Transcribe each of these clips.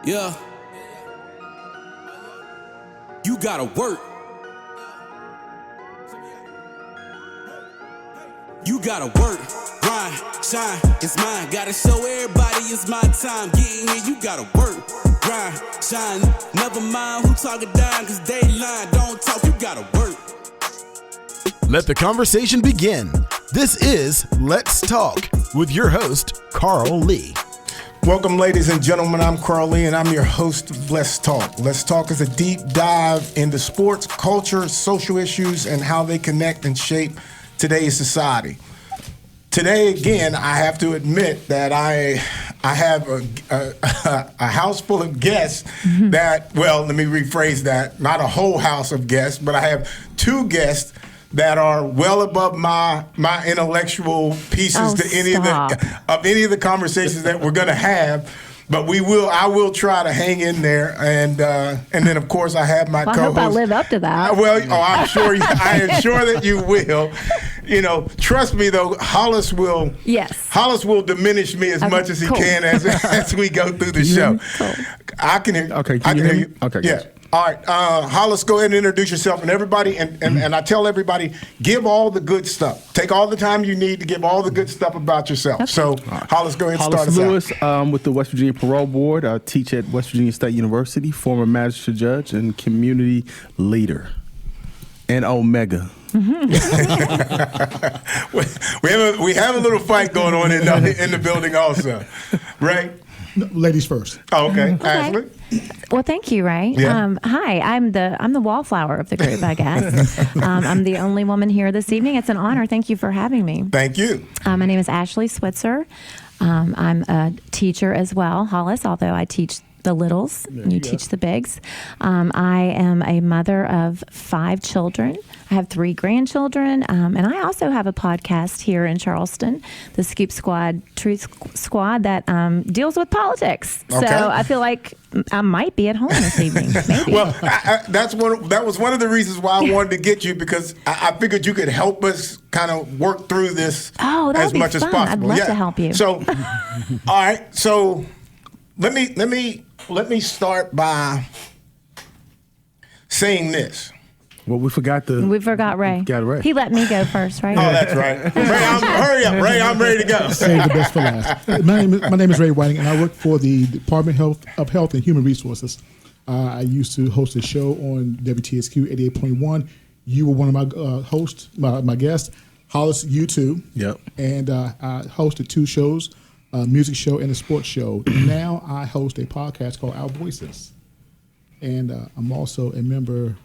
Yeah. You gotta work. You gotta work, grind, shine, it's mine. Gotta show everybody it's my time. Getting here, you gotta work, grind, shine. Never mind who talking down, cause they lying. Don't talk, you gotta work. Let the conversation begin. This is Let's Talk with your host, Carl Lee. Welcome, ladies and gentlemen. I'm Carl Lee, and I'm your host of Let's Talk. Let's Talk is a deep dive into sports, culture, social issues, and how they connect and shape today's society. Today, again, I have to admit that I have a house full of guests that, well, let me rephrase that, not a whole house of guests, but I have two guests that are well above my intellectual pieces to any of the conversations that we're going to have. But I will try to hang in there, and then of course I have my co-host. I hope I live up to that. I'm sure. I am sure that you will. You know, trust me though, Hollis will. Yes. Hollis will diminish me as much as he can as we go through the show. Cool. I can hear. Okay. I can hear you. Okay. Yeah. All right, Hollis, go ahead and introduce yourself and everybody, and I tell everybody, give all the good stuff. Take all the time you need to give all the good stuff about yourself. Okay. So, Hollis, go ahead and start us Lewis, out. with the West Virginia Parole Board. I teach at West Virginia State University, former magistrate judge and community leader. And Omega. We have a little fight going on in the building also, right? No, ladies first. Oh, okay. Ashley? Well, thank you, Ray. Yeah. Hi, I'm the wallflower of the group, I guess. I'm the only woman here this evening. It's an honor. Thank you for having me. Thank you. My name is Ashley Switzer. I'm a teacher as well, Hollis, although I teach the littles and you teach the bigs. I am a mother of 5 children. I have 3 grandchildren, and I also have a podcast here in Charleston, the Scoop Squad, Truth Squad, that deals with politics. Okay. So I feel like I might be at home this evening, maybe. Well, that was one of the reasons why I wanted to get you, because I figured you could help us kind of work through this as much as possible. I'd love to help you. So, all right. So let me start by saying this. Well, we forgot Ray. Got Ray. He let me go first, right? Oh, that's right. Ray, hurry up, Ray. I'm ready to go. Save the best for last. My name is Ray Whiting, and I work for the Department of Health and Human Resources. I used to host a show on WTSQ 88.1. You were one of my hosts, my guests. Hollis, you too. Yep. And I hosted 2 shows, a music show and a sports show. Now I host a podcast called Our Voices. And I'm also a member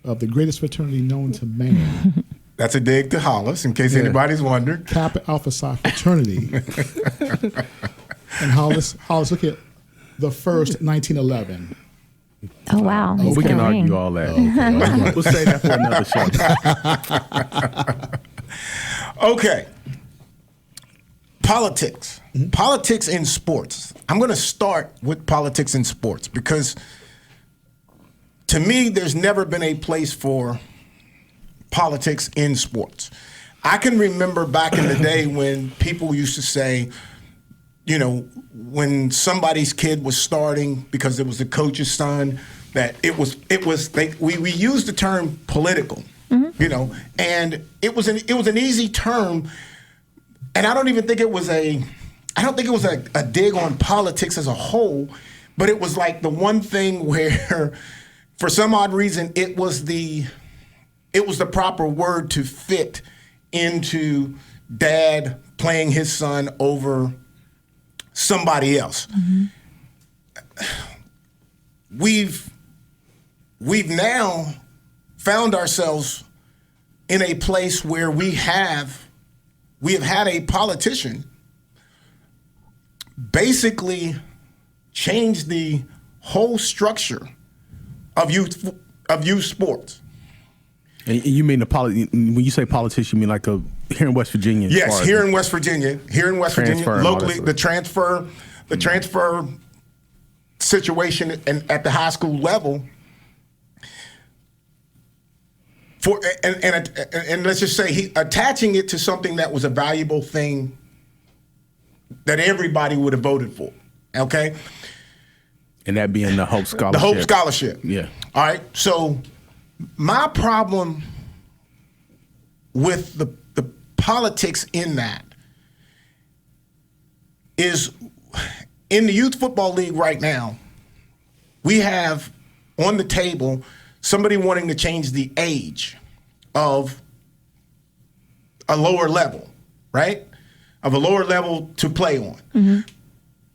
of the greatest fraternity known to man. That's a dig to Hollis, in case anybody's wondering. Kappa Alpha Psi fraternity. And Hollis, look at the first 1911. Oh, wow. Oh, we can argue all that. Okay. We'll say that for another show. Okay. Politics. Mm-hmm. Politics in sports. I'm going to start with politics in sports because to me, there's never been a place for politics in sports. I can remember back in the day when people used to say, you know, when somebody's kid was starting because it was the coach's son, that we used the term political, you know, and it was an easy term, and I don't think it was a dig on politics as a whole, but it was like the one thing where, for some odd reason, it was the proper word to fit into dad playing his son over somebody else. Mm-hmm. We've now found ourselves in a place where we have had a politician basically change the whole structure of youth sports. And you mean when you say politician, you mean like here in West Virginia? Yes, here in West Virginia, locally, the transfer situation at the high school level. And let's just say attaching it to something that was a valuable thing that everybody would have voted for. Okay. And that being the Hope Scholarship. The Hope Scholarship. Yeah. All right. So my problem with the politics in that is in the youth football league right now, we have on the table somebody wanting to change the age of a lower level, right? Of a lower level to play on. Mm-hmm.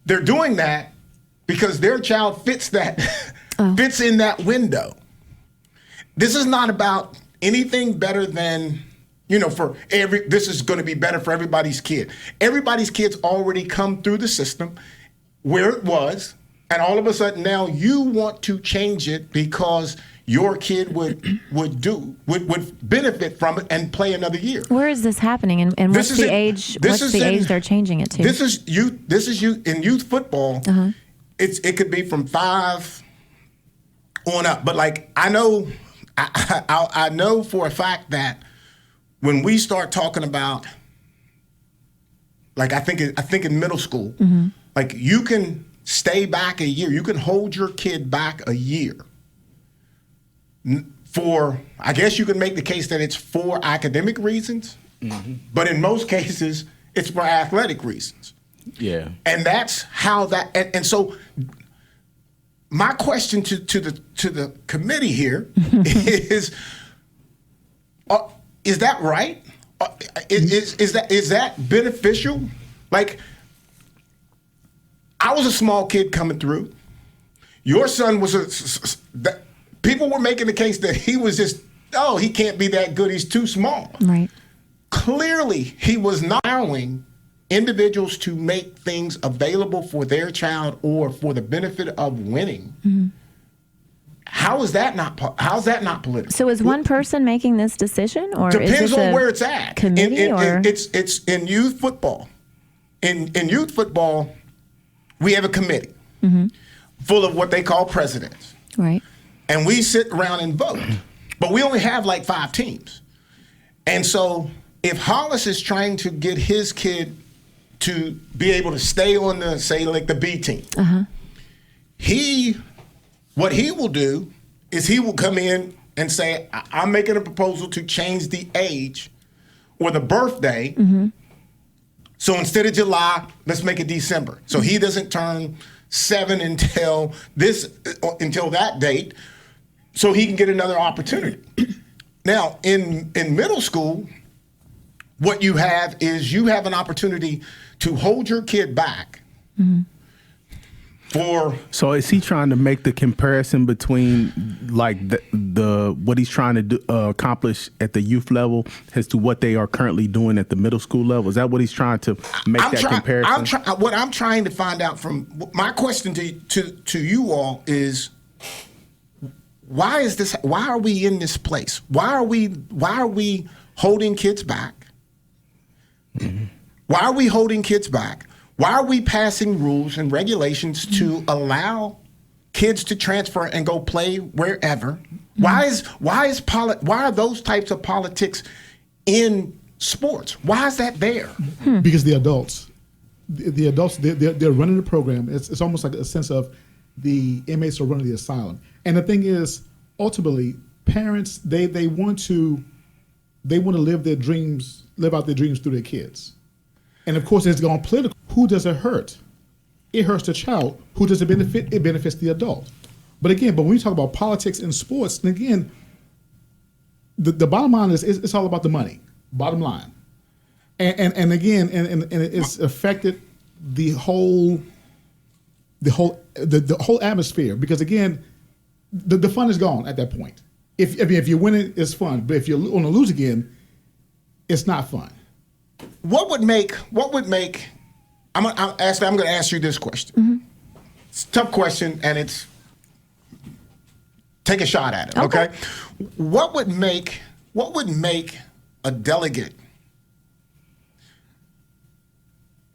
They're doing that because their child fits in that window. This is not about anything better than, this is going to be better for everybody's kid. Everybody's kids already come through the system where it was, and all of a sudden now you want to change it because your kid would benefit from it and play another year. Where is this happening, and what's the age? What's the age they're changing it to? This is youth in youth football. Uh-huh. It could be from 5 on up, but like I know for a fact that when we start talking about, like I think in middle school, mm-hmm. like you can stay back a year, you can hold your kid back a year. For, I guess you can make the case that it's for academic reasons, mm-hmm. but in most cases, it's for athletic reasons. Yeah. And that's how that, and so my question to the committee here is that right? Is that beneficial? Like, I was a small kid coming through. Your son was people were making the case that he was just, he can't be that good. He's too small. Right. Clearly, he was not allowing individuals to make things available for their child or for the benefit of winning. Mm-hmm. How's that not political? So is one person making this decision, or depends is this on where it's at? Committee, it's in youth football. In youth football, we have a committee mm-hmm. full of what they call presidents. Right. And we sit around and vote. But we only have like 5 teams. And so if Hollis is trying to get his kid to be able to stay on the, say, like the B team, uh-huh. What he will do is he will come in and say, I'm making a proposal to change the age or the birthday. Mm-hmm. So instead of July, let's make it December. So he doesn't turn 7 until that date, so he can get another opportunity. Now, in middle school, what you have is you have an opportunity to hold your kid back mm-hmm. So is he trying to make the comparison between like the what he's trying to do, accomplish at the youth level as to what they are currently doing at the middle school level? Is that what he's trying to make comparison? What I'm trying to find out from my question to you all is, why is this? Why are we in this place? Why are we holding kids back? Mm-hmm. Why are we holding kids back? Why are we passing rules and regulations to allow kids to transfer and go play wherever? Mm-hmm. Why are those types of politics in sports? Why is that there? Because the adults, they're running the program. It's almost like a sense of the inmates are running the asylum. And the thing is, ultimately, parents they want to live out their dreams through their kids. And of course, it's gone political. Who does it hurt? It hurts the child. Who does it benefit? It benefits the adult. But when we talk about politics in sports, then again, the bottom line is it's all about the money. Bottom line, and it's affected the whole atmosphere, because again, the fun is gone at that point. If you win it, it's fun. But if you're going to lose again, it's not fun. What would make? I'm going to ask you this question. Mm-hmm. It's a tough question, and take a shot at it. Okay. What would make a delegate,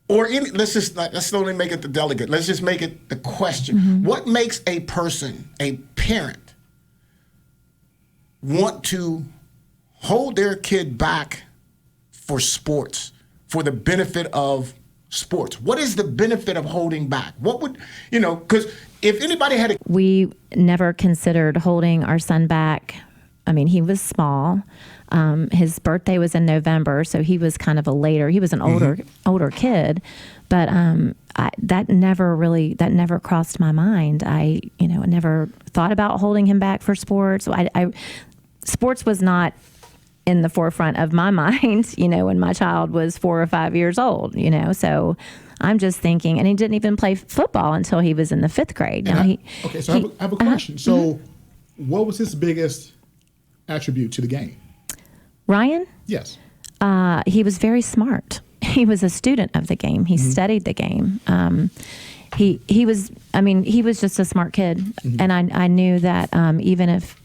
or let's only make it the delegate. Let's just make it the question. Mm-hmm. What makes a parent, want to hold their kid back for sports, for the benefit of sports? What is the benefit of holding back? What would, because if anybody had a We never considered holding our son back. I mean, he was small. His birthday was in November, so he was kind of he was an older kid, but that never crossed my mind. I never thought about holding him back for sports. Sports was not in the forefront of my mind, when my child was 4 or 5 years old, so I'm just thinking, and he didn't even play football until he was in the 5th grade. Now I have a question. So what was his biggest attribute to the game? Ryan? Yes. He was very smart. He was a student of the game. He studied the game. He was just a smart kid. And I knew that even if,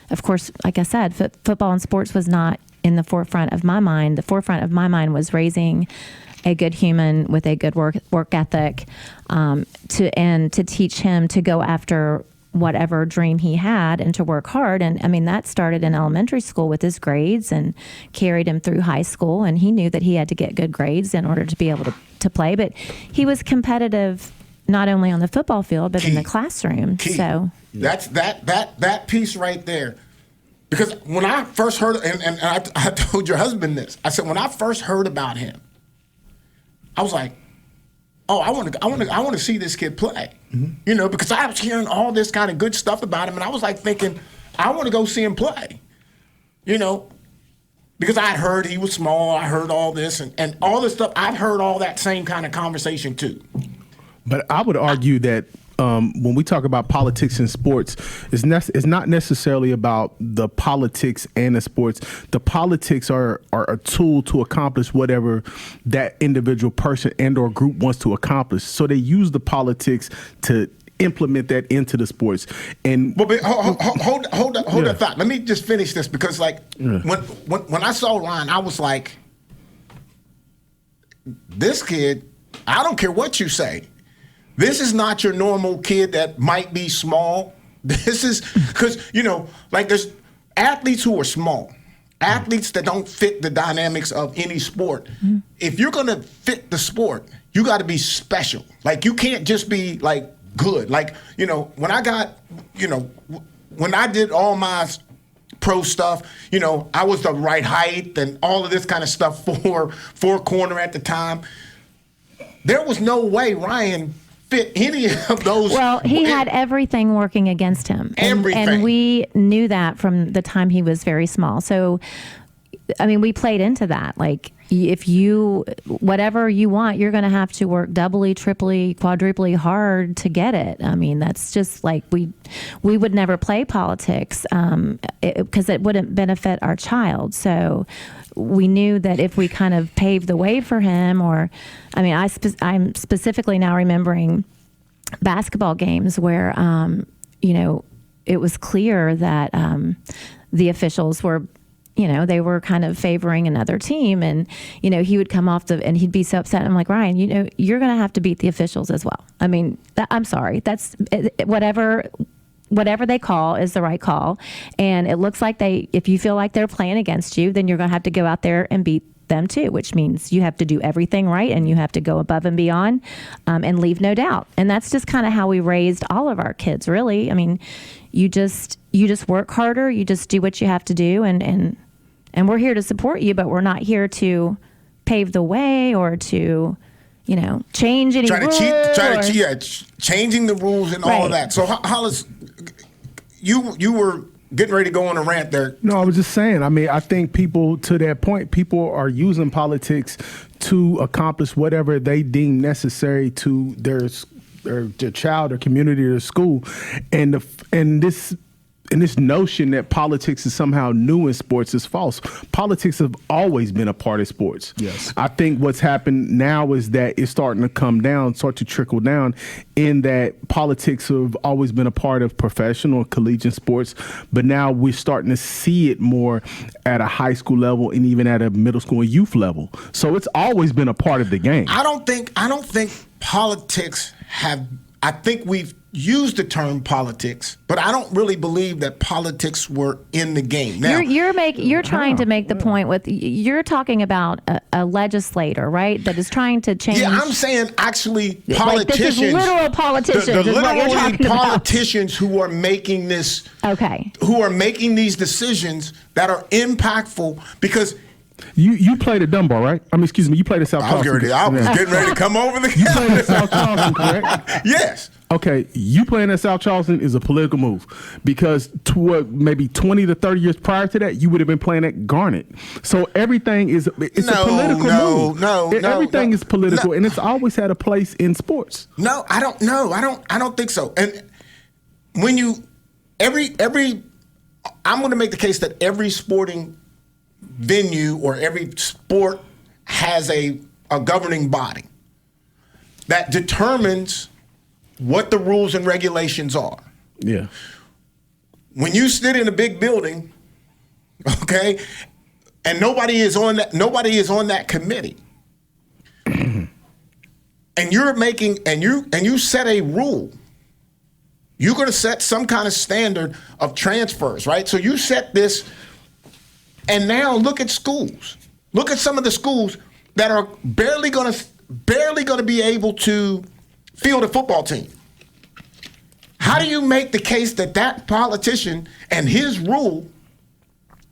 of course, like I said, football and sports was not in the forefront of my mind. The forefront of my mind was raising a good human with a good work ethic, to teach him to go after whatever dream he had and to work hard. And I mean, that started in elementary school with his grades and carried him through high school. And he knew that he had to get good grades in order to be able to play. But he was competitive not only on the football field, but in the classroom. So that's that piece right there. Because when I first heard, and I told your husband this, I said, when I first heard about him, I was like, oh, I want to see this kid play, because I was hearing all this kind of good stuff about him, and I was like thinking, I want to go see him play, because I had heard he was small, I heard all this, and all this stuff, I've heard all that same kind of conversation too. But I would argue that when we talk about politics in sports, it's not necessarily about the politics and the sports. The politics are a tool to accomplish whatever that individual person and or group wants to accomplish. So they use the politics to implement that into the sports. And but hold that thought. Let me just finish this, because when I saw Ryan, I was like, this kid, I don't care what you say. This is not your normal kid that might be small. This is because, there's athletes who are small, athletes that don't fit the dynamics of any sport. If you're going to fit the sport, you got to be special. Like, you can't just be good. When I got, when I did all my pro stuff, I was the right height and all of this kind of stuff for corner at the time. There was no way Ryan fit any of those. Well, he had everything working against him. Everything. And we knew that from the time he was very small. So, I mean, we played into that. Like, if whatever you want, you're going to have to work doubly, triply, quadruply hard to get it. I mean, that's just like, we would never play politics because it wouldn't benefit our child. So we knew that if we kind of paved the way for him, I'm specifically now remembering basketball games where, it was clear that the officials were, they were kind of favoring another team, and, he would come off and he'd be so upset. I'm like, Ryan, you're going to have to beat the officials as well. I mean, I'm sorry. That's whatever they call is the right call. And it looks like if you feel like they're playing against you, then you're going to have to go out there and beat them too, which means you have to do everything right and you have to go above and beyond and leave no doubt. And that's just kind of how we raised all of our kids, really. I mean, you just work harder, you just do what you have to do, and we're here to support you, but we're not here to pave the way or to change any rules. Changing the rules and all of that. So, Hollis, you were getting ready to go on a rant there. No, I was just saying, I think people, to that point, people are using politics to accomplish whatever they deem necessary to their child or community or school. And this notion that politics is somehow new in sports is false. Politics have always been a part of sports. Yes. I think what's happened now is that it's starting to start to trickle down, in that politics have always been a part of professional collegiate sports, but now we're starting to see it more at a high school level and even at a middle school and youth level. So it's always been a part of the game. I don't think politics have I think we've used the term politics, but I don't really believe that politics were in the game. Now, you're trying to make the point with you're talking about a legislator, right? That is trying to change. yeah, I'm saying actually politicians. Like, this is literal politicians. The is what you're literally talking about. politicians who are making this. Okay. Who are making these decisions that are impactful because. You played at Dunbar, right? I mean, excuse me, you played at South Charleston. I was getting ready to come over the. You played at South Charleston, correct? Yes. Okay, you playing at South Charleston is a political move because maybe 20 to 30 years prior to that, you would have been playing at Garnet. So everything is a political move. Everything is political, and it's always had a place in sports. No, I don't know. I don't think so. And when you I'm going to make the case that every sporting venue or every sport has a governing body that determines what the rules and regulations are. Yeah. When you sit in a big building, okay, and nobody is on that committee, and you're making and you set a rule. You're going to set some kind of standard of transfers, right? So you set this. And now look at schools. Look at some of the schools that are barely going to be able to field a football team. How do you make the case that politician and his rule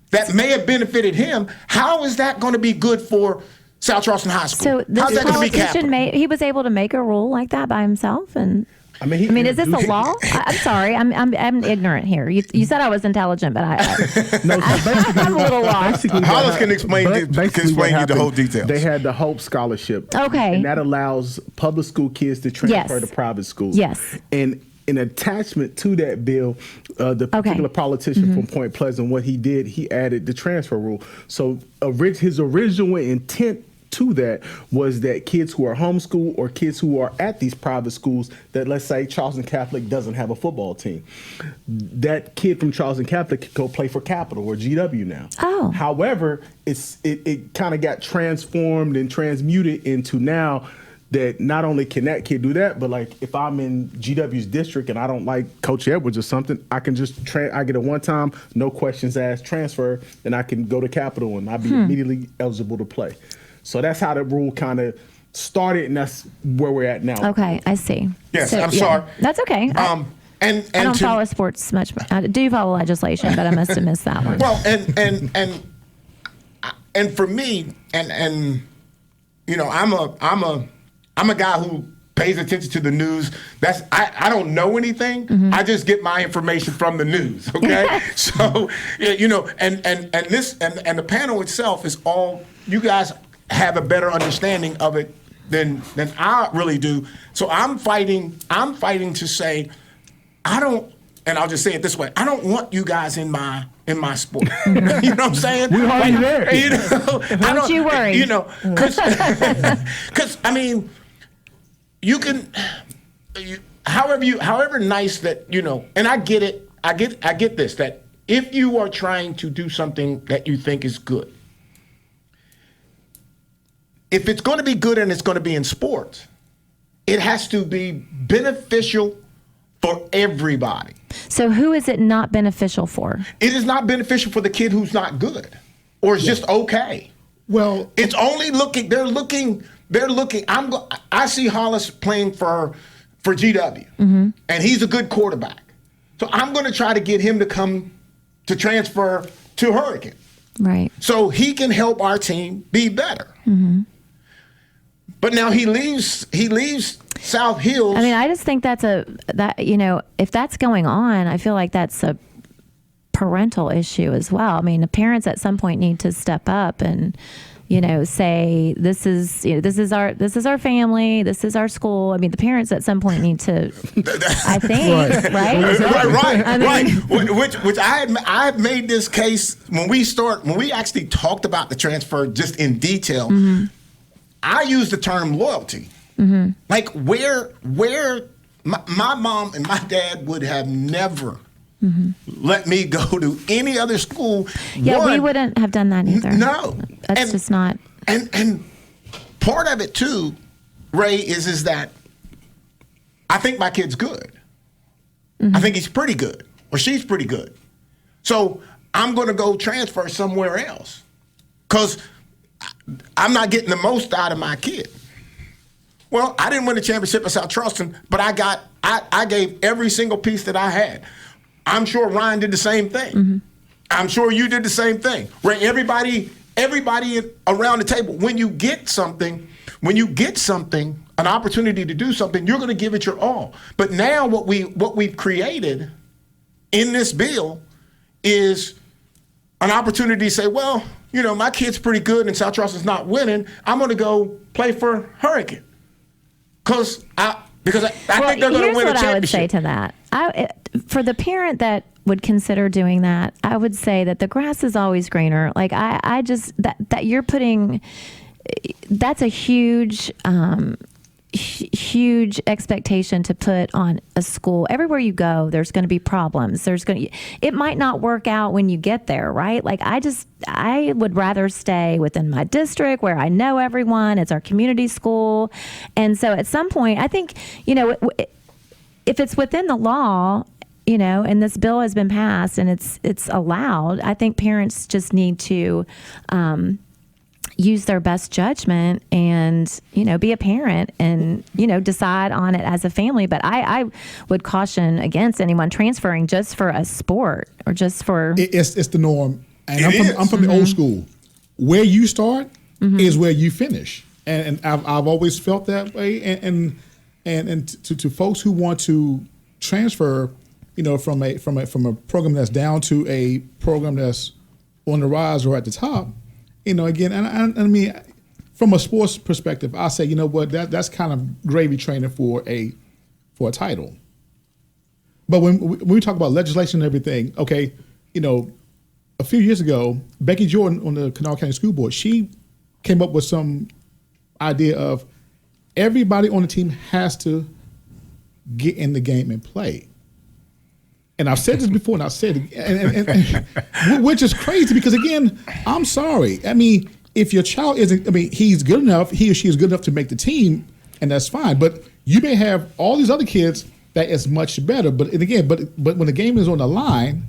that may have benefited him, how is that going to be good for South Charleston High School? So this politician he was able to make a rule like that by himself, and I mean, is this a law? I'm sorry, I'm ignorant here. You said I was intelligent, but I'm a little lost. Hollis can explain you the whole details. They had the Hope Scholarship. Okay. And that allows public school kids to transfer to private schools. Yes. And in attachment to that bill, the particular politician from Point Pleasant, what he did, he added the transfer rule. So his original intent to that was that kids who are homeschooled or kids who are at these private schools that, let's say, Charleston Catholic doesn't have a football team, that kid from Charleston Catholic could go play for Capital or GW now. Oh. However, it kind of got transformed and transmuted into now that not only can that kid do that, but like if I'm in GW's district and I don't like Coach Edwards or something, I can just I get a one-time, no questions asked transfer, and I can go to Capital and I'll be immediately eligible to play. So that's how the rule kind of started, and that's where we're at now. Okay, I see. Yes, I'm sorry. That's okay. And I don't follow sports much. I do follow legislation, but I must have missed that one. Well, and for me, and you know, I'm a guy who pays attention to the news. I don't know anything. I just get my information from the news. Okay, so you know, and the panel itself is all you guys have a better understanding of it than I really do. So I'm fighting to say I don't, and I'll just say it this way: I don't want you guys in my sport. You know what I'm saying? We're already there. You know, Don't you worry. You know, because I mean, you can, however nice that, you know, and I get it. I get this, that if you are trying to do something that you think is good, if it's going to be good and it's going to be in sports, it has to be beneficial for everybody. So who is it not beneficial for? It is not beneficial for the kid who's not good or is just okay. Well, it's only looking. They're looking. I see Hollis playing for GW, and he's a good quarterback. So I'm going to try to get him to come to transfer to Hurricane, right? So he can help our team be better. But now he leaves South Hills. I mean, I just think you know, if that's going on, I feel like that's a parental issue as well. I mean, the parents at some point need to step up and, you know, say this is our family, this is our school. I mean, the parents at some point need to, I think, right. I mean, which I had made this case when we actually talked about the transfer just in detail. I used the term loyalty. Like where my mom and my dad would have never let me go to any other school. Yeah, we wouldn't have done that either. No. That's just not. And part of it too, Ray, is that I think my kid's good. I think he's pretty good, or she's pretty good. So I'm going to go transfer somewhere else because I'm not getting the most out of my kid. Well, I didn't win the championship at South Charleston, but I gave every single piece that I had. I'm sure Ryan did the same thing. I'm sure you did the same thing. Right? Everybody around the table, when you get something, an opportunity to do something, you're going to give it your all. But now what we've created in this bill is an opportunity to say, well, you know, my kid's pretty good and South Charleston's not winning. I'm going to go play for Hurricane because I think they're going to win a championship. Here's what I would say to that. For the parent that would consider doing that, I would say that the grass is always greener. Like I just that you're putting, that's a huge expectation to put on a school. Everywhere you go, there's going to be problems. It might not work out when you get there, right? Like I would rather stay within my district where I know everyone. It's our community school. And so at some point, I think, you know, if it's within the law, you know, and this bill has been passed and it's allowed, I think parents just need to use their best judgment and, you know, be a parent and, you know, decide on it as a family. But I would caution against anyone transferring just for a sport or just for... It's the norm. And I'm from the old school. Where you start is where you finish. And I've always felt that way. And to folks who want to transfer, you know, from a program that's down to a program that's on the rise or at the top, you know, again, and I mean, from a sports perspective, I say, you know what, that's kind of gravy training for a title. But when we talk about legislation and everything, okay, you know, a few years ago, Becky Jordan on the Kanawha County School Board, she came up with some idea of everybody on the team has to get in the game and play. And I've said this before, and I've said it, and which is crazy because, again, I'm sorry. I mean, if your child isn't, I mean, he's good enough, he or she is good enough to make the team, and that's fine. But you may have all these other kids that is much better. But when the game is on the line,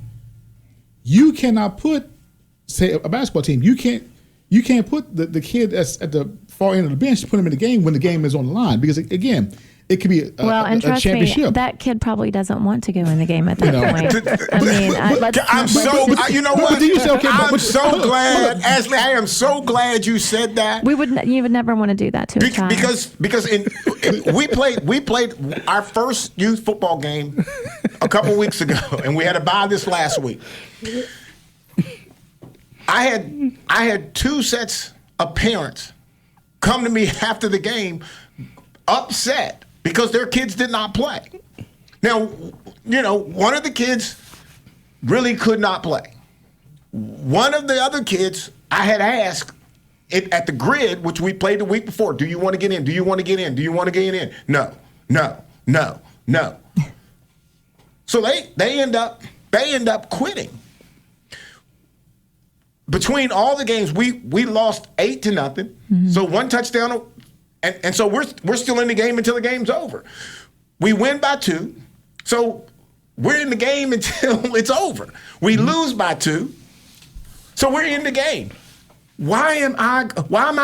you cannot put, say, a basketball team. You can't put the kid that's at the far end of the bench, put him in the game when the game is on the line because, again, it could be a championship. Me, that kid probably doesn't want to go in the game at that point. I mean, I'm so glad, Ashley. I am so glad you said that. You would never want to do that to a child because we played our first youth football game a couple weeks ago, and we had to buy this last week. I had two sets of parents come to me after the game, upset because their kids did not play. Now, you know, one of the kids really could not play. One of the other kids, I had asked at the grid, which we played the week before, do you want to get in? Do you want to get in? Do you want to get in? No. So they end up quitting. Between all the games, we lost 8-0. Mm-hmm. So one touchdown. And so we're still in the game until the game's over. We win by 2, so we're in the game until it's over. We lose by 2, so we're in the game. Why am I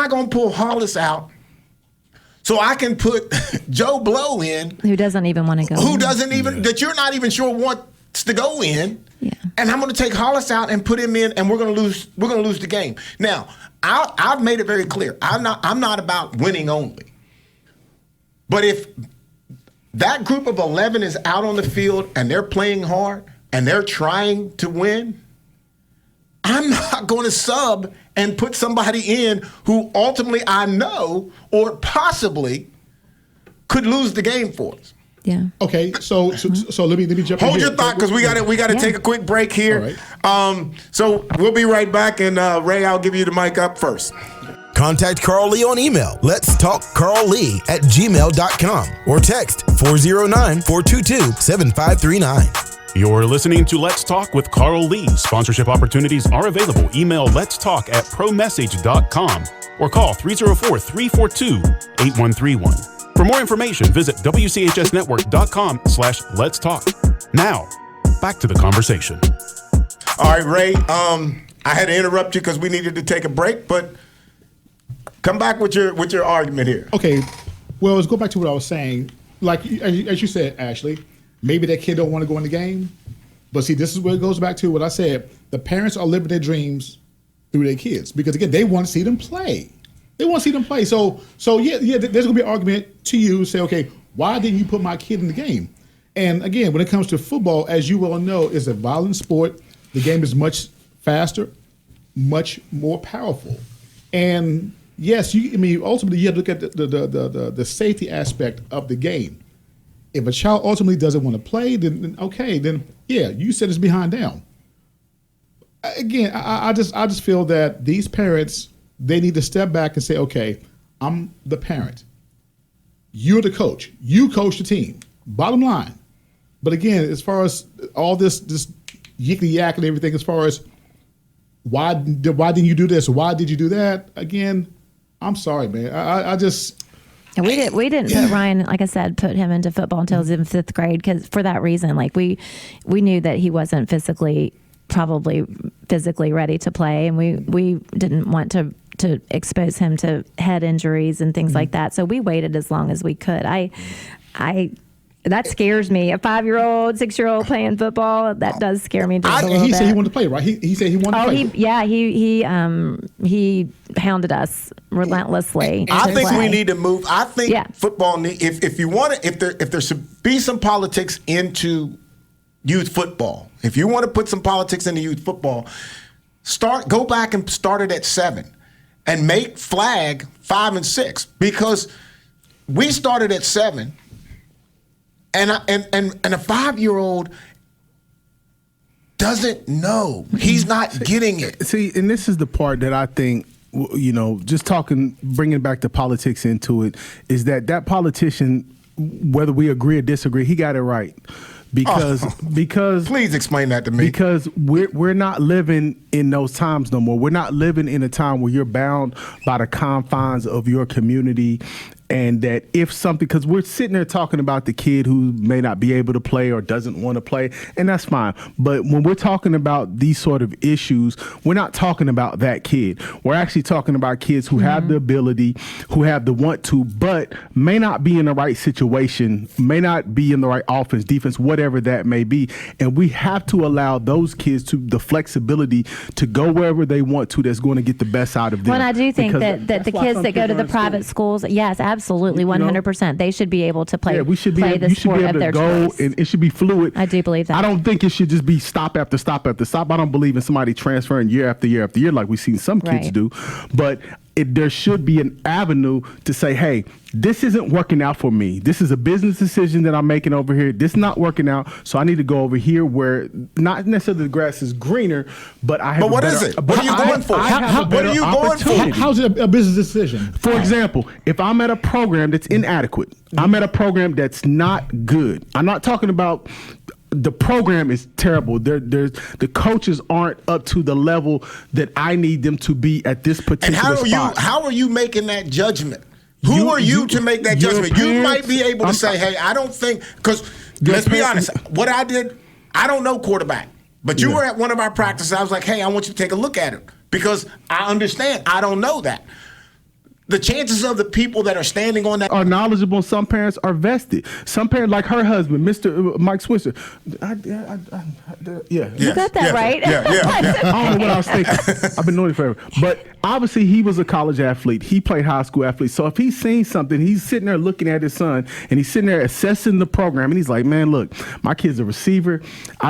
going to pull Hollis out so I can put Joe Blow in? Who doesn't even want to go that you're not even sure wants to go in. Yeah. And I'm going to take Hollis out and put him in, and we're going to lose the game. Now, I've made it very clear. I'm not about winning only. But if that group of 11 is out on the field and they're playing hard and they're trying to win, I'm not going to sub and put somebody in who ultimately I know or possibly could lose the game for us. Yeah. Okay. So let me jump in. Hold your thought because we got to take a quick break here. All right. So we'll be right back, and Ray, I'll give you the mic up first. Contact Carl Lee on email. Let's talk carllee@gmail.com or text 409-422-7539. You're listening to Let's Talk with Carl Lee. Sponsorship opportunities are available. Email letstalk@promessage.com or call 304-342-8131. For more information, visit WCHSnetwork.com/Let's Talk. Now, back to the conversation. All right, Ray. I had to interrupt you because we needed to take a break, but come back with your argument here. Okay, well, let's go back to what I was saying. Like as you said, Ashley, maybe that kid don't want to go in the game, but see, this is where it goes back to what I said. The parents are living their dreams through their kids because again, they want to see them play. They want to see them play. So yeah, there's gonna be an argument to you. Say, okay, why didn't you put my kid in the game? And again, when it comes to football, as you well know, it's a violent sport. The game is much faster, much more powerful. And yes, ultimately you have to look at the safety aspect of the game. If a child ultimately doesn't want to play, then yeah, you said it's behind down. Again, I just feel that these parents, they need to step back and say, okay, I'm the parent. You're the coach. You coach the team. Bottom line. But again, as far as all this yickety yak and everything, as far as why didn't you do this? Why did you do that? Again, I'm sorry, man. I just. And we didn't put Ryan, like I said, put him into football until he was in 5th grade because for that reason, like we knew that he wasn't probably physically ready to play, and we didn't want to expose him to head injuries and things like that. So we waited as long as we could. That scares me. A 5-year-old, 6-year-old playing football, that does scare me just a little bit. He said he wanted to play, right? He said he wanted to play. He hounded us relentlessly. I think we need to move. I think football if you want to, if there should be some politics into youth football. If you want to put some politics into youth football, go back and start it at 7 and make flag 5 and 6 because we started at 7. And a 5-year-old doesn't know. He's not getting it. See, and this is the part that I think, just bringing back the politics into it, is that politician, whether we agree or disagree, he got it right. Because please explain that to me. Because we're not living in those times no more. We're not living in a time where you're bound by the confines of your community. And that if something, because we're sitting there talking about the kid who may not be able to play or doesn't want to play, and that's fine. But when we're talking about these sort of issues, we're not talking about that kid. We're actually talking about kids who have the ability, who have the want to, but may not be in the right situation, may not be in the right offense, defense, whatever that may be. And we have to allow those kids the flexibility to go wherever they want to that's going to get the best out of them. Well, I do think that the kids that go to the private schools, yes, absolutely, 100%. They should be able to play. We should be play able, the sport of their choice. And it should be fluid. I do believe that. I don't think it should just be stop after stop after stop. I don't believe in somebody transferring year after year after year like we've seen some kids do. But there should be an avenue to say, hey, this isn't working out for me. This is a business decision that I'm making over here. This is not working out, so I need to go over here where not necessarily the grass is greener, but I have But what is it? What are you going for? What are you going for? How's it a business decision? For example, if I'm at a program that's inadequate, I'm at a program that's not good. I'm not talking about the program is terrible. The coaches aren't up to the level that I need them to be at this particular spot. How are you making that judgment? Who are you to make that judgment? Parents, you might be able to say, hey, I don't think, because let's be honest, what I did, I don't know quarterback. But you were at one of our practices. I was like, hey, I want you to take a look at it because I understand. I don't know that. The chances of the people that are standing on that are knowledgeable. Some parents are vested. Some parents, like her husband, Mr. Mike Switzer. You got that right. I don't know what I was thinking. I've been knowing it forever. But obviously, he was a college athlete. He played high school athlete. So if he's seen something, he's sitting there looking at his son, and he's sitting there assessing the program, and he's like, man, look, my kid's a receiver.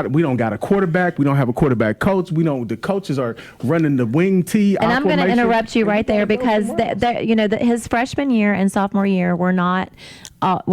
We don't got a quarterback. We don't have a quarterback coach. The coaches are running the wing tee. And I'm going to interrupt you right there because his freshman year and sophomore year were not. It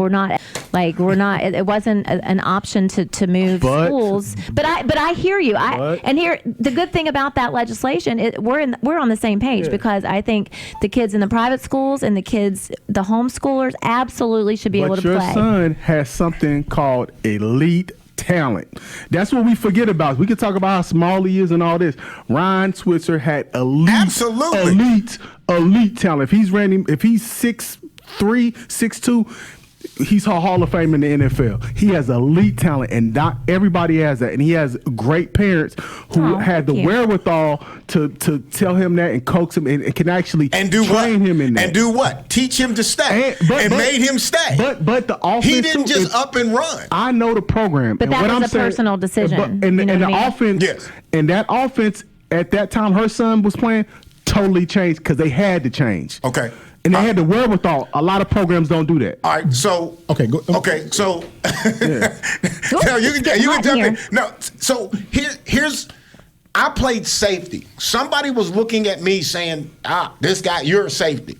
wasn't an option to move schools. But I hear you. And here the good thing about that legislation, we're on the same page because I think the kids in the private schools and the homeschoolers absolutely should be able to play. But your son has something called elite talent. That's what we forget about. We can talk about how small he is and all this. Ryan Switzer had elite talent. If he's 6'5", 6'3", 6'2". He's a Hall of Fame in the NFL. He has elite talent, and not everybody has that. And he has great parents who had the wherewithal to tell him that and coax him and can actually train him in that. And do what? Teach him to stay. And made him stay. But the offense, he didn't just up and run. I know the program. But that was a personal decision. And the offense, and that offense at that time her son was playing totally changed because they had to change. Okay. And they had the wherewithal. A lot of programs don't do that. All right, so so no, you can jump in. No, so here's I played safety. Somebody was looking at me saying, this guy, you're a safety.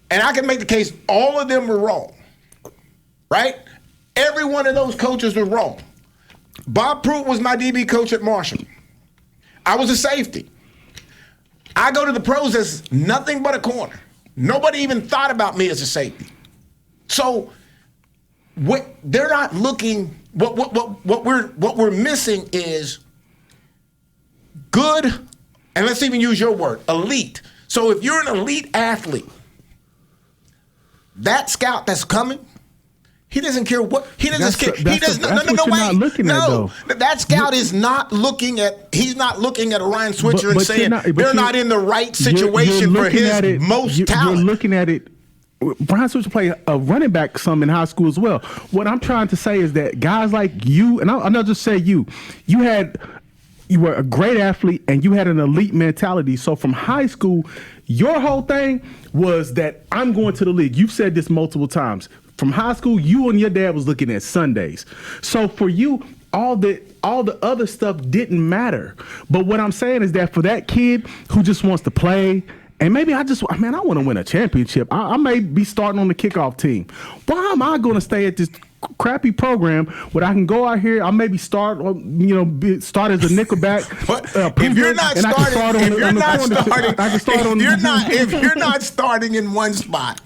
And I can make the case all of them were wrong. Right? Every one of those coaches was wrong. Bob Pruitt was my DB coach at Marshall. I was a safety. I go to the pros as nothing but a corner. Nobody even thought about me as a safety. So they're not looking. What we're missing is good, and let's even use your word, elite. So if you're an elite athlete, that scout that's coming, he doesn't care what he doesn't care. He doesn't. No. That scout is not looking at. He's not looking at a Ryan Switzer and saying they're not in the right situation for his most talent. You're looking at it. Ryan Switzer played a running back some in high school as well. What I'm trying to say is that guys like you, and I'll just say you were a great athlete and you had an elite mentality. So from high school, your whole thing was that I'm going to the league. You've said this multiple times. From high school, you and your dad was looking at Sundays. So for you, all the other stuff didn't matter. But what I'm saying is that for that kid who just wants to play, and maybe I want to win a championship. I may be starting on the kickoff team. Why am I going to stay at this crappy program where I can go out here? I maybe start as a nickelback. If you're not starting in one spot.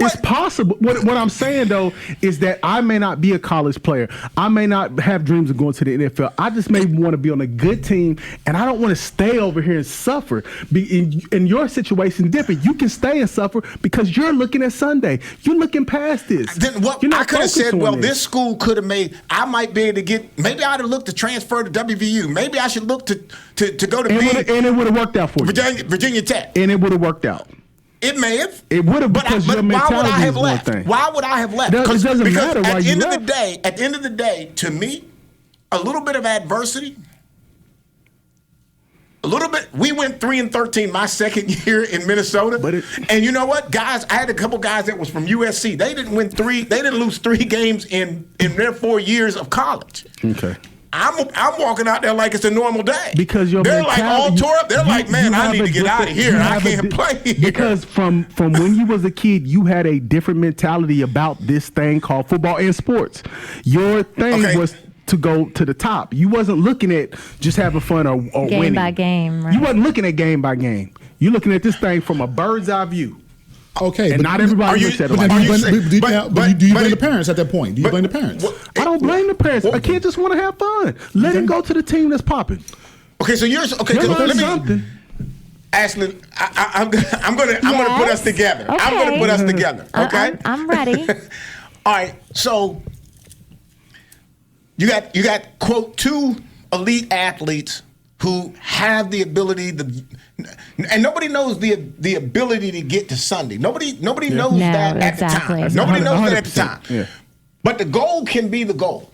It's possible. What I'm saying, though, is that I may not be a college player. I may not have dreams of going to the NFL. I just may want to be on a good team, and I don't want to stay over here and suffer. In your situation, different. You can stay and suffer because you're looking at Sunday. You're looking past this. Then what I could have said, this school could have made. I might be able to get. Maybe I'd have looked to transfer to WVU. Maybe I should look to go to and it would have worked out for you. Virginia Tech. And it would have worked out. It may have. It would have, because your mentality why would I have is left? one thing. Why would I have left? It doesn't matter why you left. At the end of the day, to me, a little bit of adversity, a little bit. We went 3-13 my second year in Minnesota, and you know what, guys? I had a couple guys that was from USC. They didn't lose 3 games in their 4 years of college. Okay. I'm walking out there like it's a normal day. Because they're like all tore up. They're like, man, I need to get out of here. I can't play here. Because from when you was a kid, you had a different mentality about this thing called football and sports. Your thing was to go to the top. You wasn't looking at just having fun or game winning. By game, right? You wasn't looking at game by game. You're looking at this thing from a bird's eye view. Okay, and not everybody looks at it like that. Do you blame the parents at that point? Do you blame the parents? I don't blame the parents. A kid just want to have fun. Let him go to the team that's popping. Okay, so let me. Ashley, I'm gonna put us together. Okay. I'm gonna put us together. Okay, I'm ready. All right, so you got quote 2 elite athletes who have the ability and nobody knows the ability to get to Sunday. Nobody knows that at the time. Nobody knows that at the time. Yeah. But the goal can be the goal.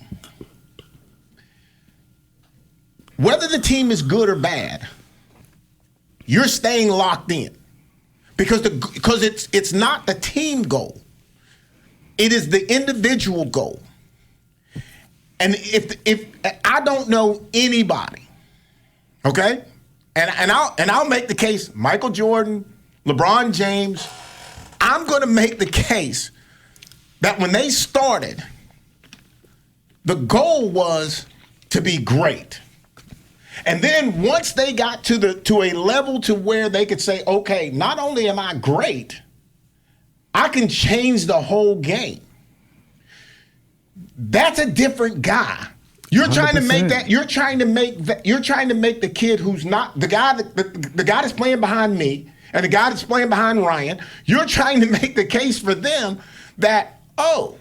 Whether the team is good or bad, you're staying locked in. Because it's not the team goal. It is the individual goal. And if I don't know anybody, okay? And I'll make the case, Michael Jordan, LeBron James, I'm going to make the case that when they started, the goal was to be great. And then once they got to a level to where they could say, okay, not only am I great, I can change the whole game. That's a different guy. You're trying 100%. To make that. You're trying to make the kid who's not the guy that's playing behind me. and the guy that's playing behind Ryan, you're trying to make the case for them that, oh,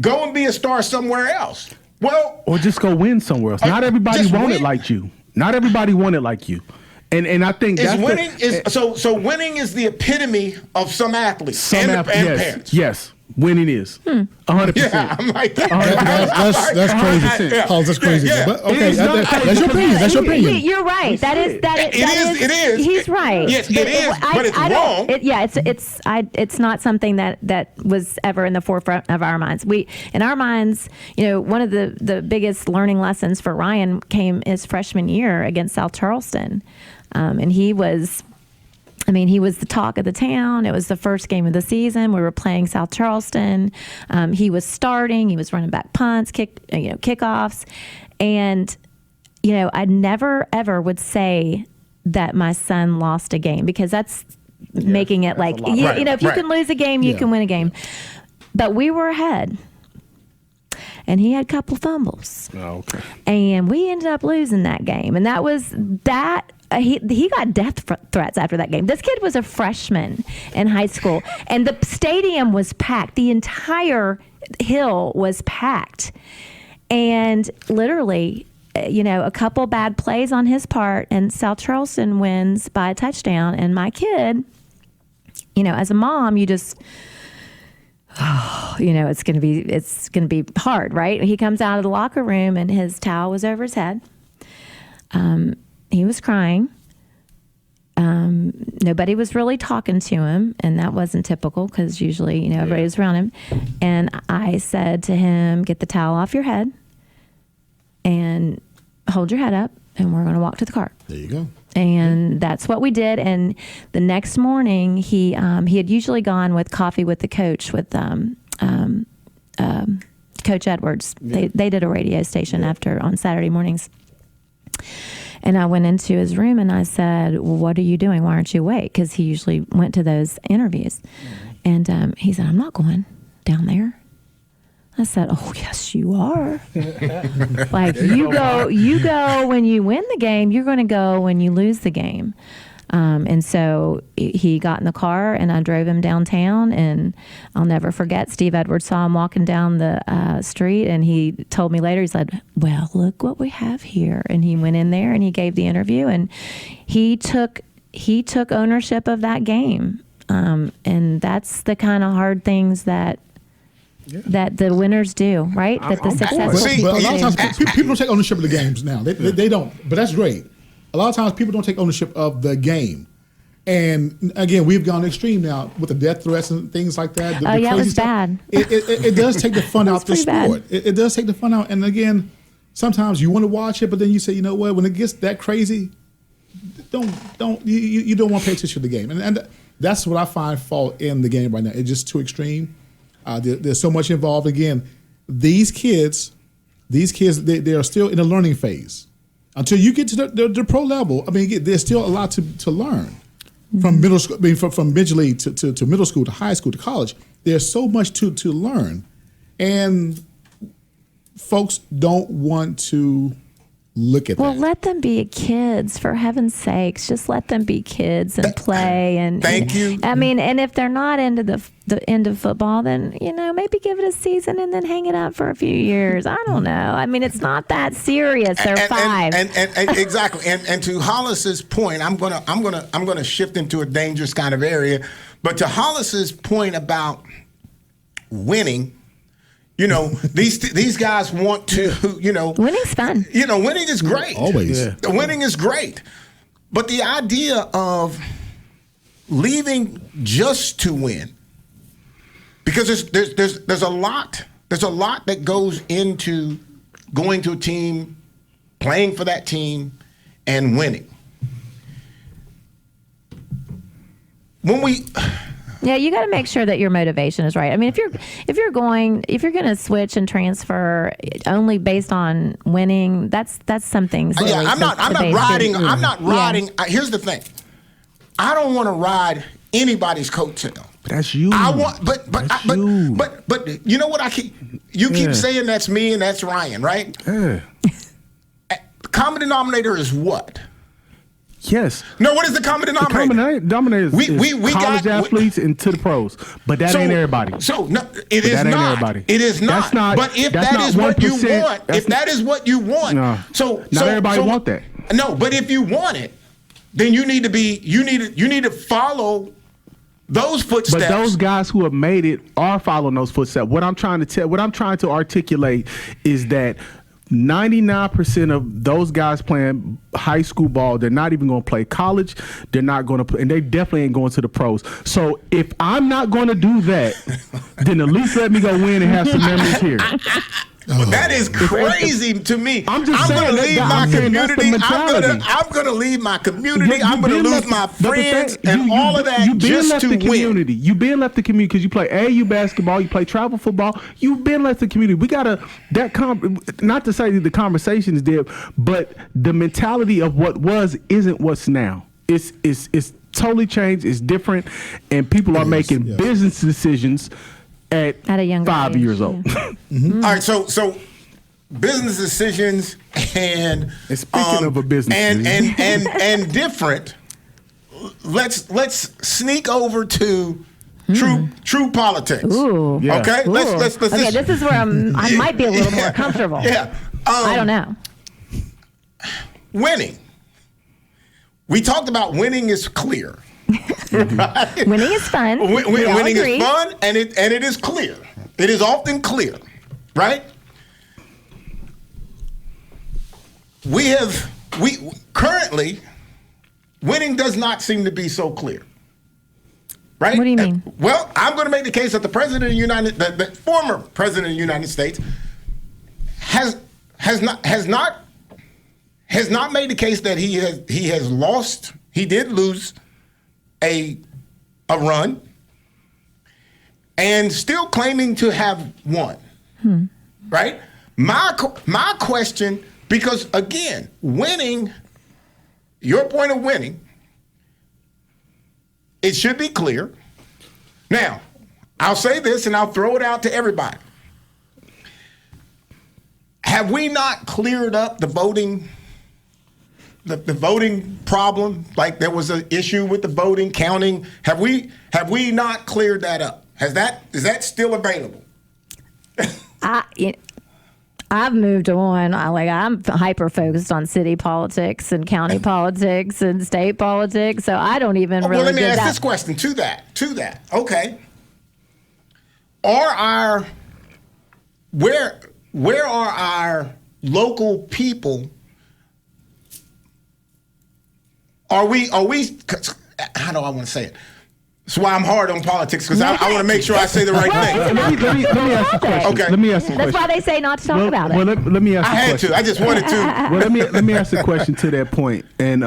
go and be a star somewhere else. Well, or just go win somewhere else. Not everybody wanted like you. Not everybody wanted like you. And I think that's winning so winning is the epitome of some athletes and yes, parents. Yes. Winning is 100%. Yeah, I'm like that. That's crazy. Yeah. Oh, that's crazy. Yeah. But okay, that's your opinion. That's your opinion. You're right. It is. He's right. Yes, it is, but it's wrong. It's not something that was ever in the forefront of our minds. In our minds, one of the biggest learning lessons for Ryan came his freshman year against South Charleston, and he was the talk of the town. It was the first game of the season. We were playing South Charleston. He was starting. He was running back punts, kickoffs. And, I never, ever would say that my son lost a game, because that's making it like, if you can lose a game, you can win a game. But we were ahead. And he had a couple fumbles. Oh, okay. And we ended up losing that game. And that was that. He got death threats after that game. This kid was a freshman in high school, and the stadium was packed. The entire hill was packed. And literally, a couple bad plays on his part, and South Charleston wins by a touchdown. And my kid, as a mom, you just... it's going to be hard, right? He comes out of the locker room and his towel was over his head. He was crying. Nobody was really talking to him, and that wasn't typical, because usually, everybody was around him. And I said to him, "Get the towel off your head and hold your head up, and we're going to walk to the car." There you go. And that's what we did. And the next morning, he had usually gone with coffee with the coach, with Coach Edwards. Yeah. They did a radio station on Saturday mornings. And I went into his room and I said, "Well, what are you doing? Why aren't you awake?" Because he usually went to those interviews. Mm-hmm. And he said, "I'm not going down there." I said, "Oh, yes, you are." Like, you go when you win the game. You're going to go when you lose the game. And so he got in the car and I drove him downtown, and I'll never forget, Steve Edwards saw him walking down the street, and he told me later, he said, "Well, look what we have here." And he went in there and he gave the interview, and he took ownership of that game. And that's the kind of hard things that the winners do, right? That the successful people But a lot do. of times people don't take ownership of the games now. They don't. But that's great. A lot of times people don't take ownership of the game. And again, we've gone extreme now with the death threats and things like that. The It crazy was stuff. bad. It does take the fun out the sport. It does take the fun out. And again, sometimes you want to watch it, but then you say, you know what? When it gets that crazy, you don't want to pay attention to the game. And that's what I find fault in the game right now. It's just too extreme. There's so much involved. Again, these kids, they are still in a learning phase. Until you get to the pro level, I mean, there's still a lot to learn. From middle school, from major league to middle school to high school to college, there's so much to learn, and folks don't want to look at that. Well, let them be kids, for heaven's sakes. Just let them be kids and play. And Thank you. I mean, and if they're not into the end of football, then maybe give it a season and then hang it up for a few years. I don't know. I mean, it's not that serious. They're 5. And exactly. And to Hollis's point, I'm gonna shift into a dangerous kind of area. But to Hollis's point about winning. These guys want to, Winning's fun. Winning is great. Always. Yeah. Winning is great. But the idea of leaving just to win, because there's a lot that goes into going to a team, playing for that team, and winning. Yeah, you got to make sure that your motivation is right. I mean, if you're going to switch and transfer only based on winning, that's something. Yeah, I'm not riding. I'm not riding. Here's the thing. I don't want to ride anybody's coattail. That's you. I want, but you know what? You keep saying that's me and that's Ryan, right? Yeah. Common denominator is what? Yes. No, what is the common The denominator? common denominator is college athletes and to the pros, but that ain't everybody. So no, it is that ain't not. everybody. It is not. That's not. But if that's that not is what you 1%, want, if that is what you want, not everybody want that. No, but if you want it, then you need to follow those footsteps. But those guys who have made it are following those footsteps. What I'm trying to articulate is that 99% of those guys playing high school ball, they're not even going to play college. They're not going to play, and they definitely ain't going to the pros. So if I'm not going to do that, then at least let me go win and have some memories here. But that is crazy to me. I'm just saying, going to leave my community. I'm going to leave my community. I'm going to lose my friends and all of that just to win. You've been left the community because you play AAU basketball, you play travel football. You've been left the community. We got not to say that the conversation is dead, but the mentality of what was isn't what's now. It's totally changed. It's different, and people are making business decisions at a young 5 years old. Yeah. All right, so business decisions and speaking of a business and different. Let's sneak over to true politics. Ooh. Yeah. Okay. Ooh. Let's. Okay, this is where I might be a little more comfortable. Yeah. I don't know. Winning. We talked about winning is clear. Right? Winning is fun. Winning is fun, and it is clear. It is often clear, right? We currently winning does not seem to be so clear, right? What do you mean? Well, I'm going to make the case that the the former president of the United States has not made the case that he has lost. He did lose a run, and still claiming to have won. Right? My question, because again, winning, your point of winning, it should be clear. Now, I'll say this and I'll throw it out to everybody. Have we not cleared up the voting? The voting problem, like there was an issue with the voting counting. Have we not cleared that up? Is that still available? I've moved on. I'm hyper focused on city politics and county politics and state politics, so I don't even really. Well, let me ask that. this question to that. Okay, where are our local people? Are we? How do I want to say it? That's why I'm hard on politics, because I want to make sure I say the right thing. Let me ask a question. Okay. Let me ask a question. That's why they say not to talk about it. Well, let me ask. I had to. I just wanted to. Well, let me ask a question to that point. And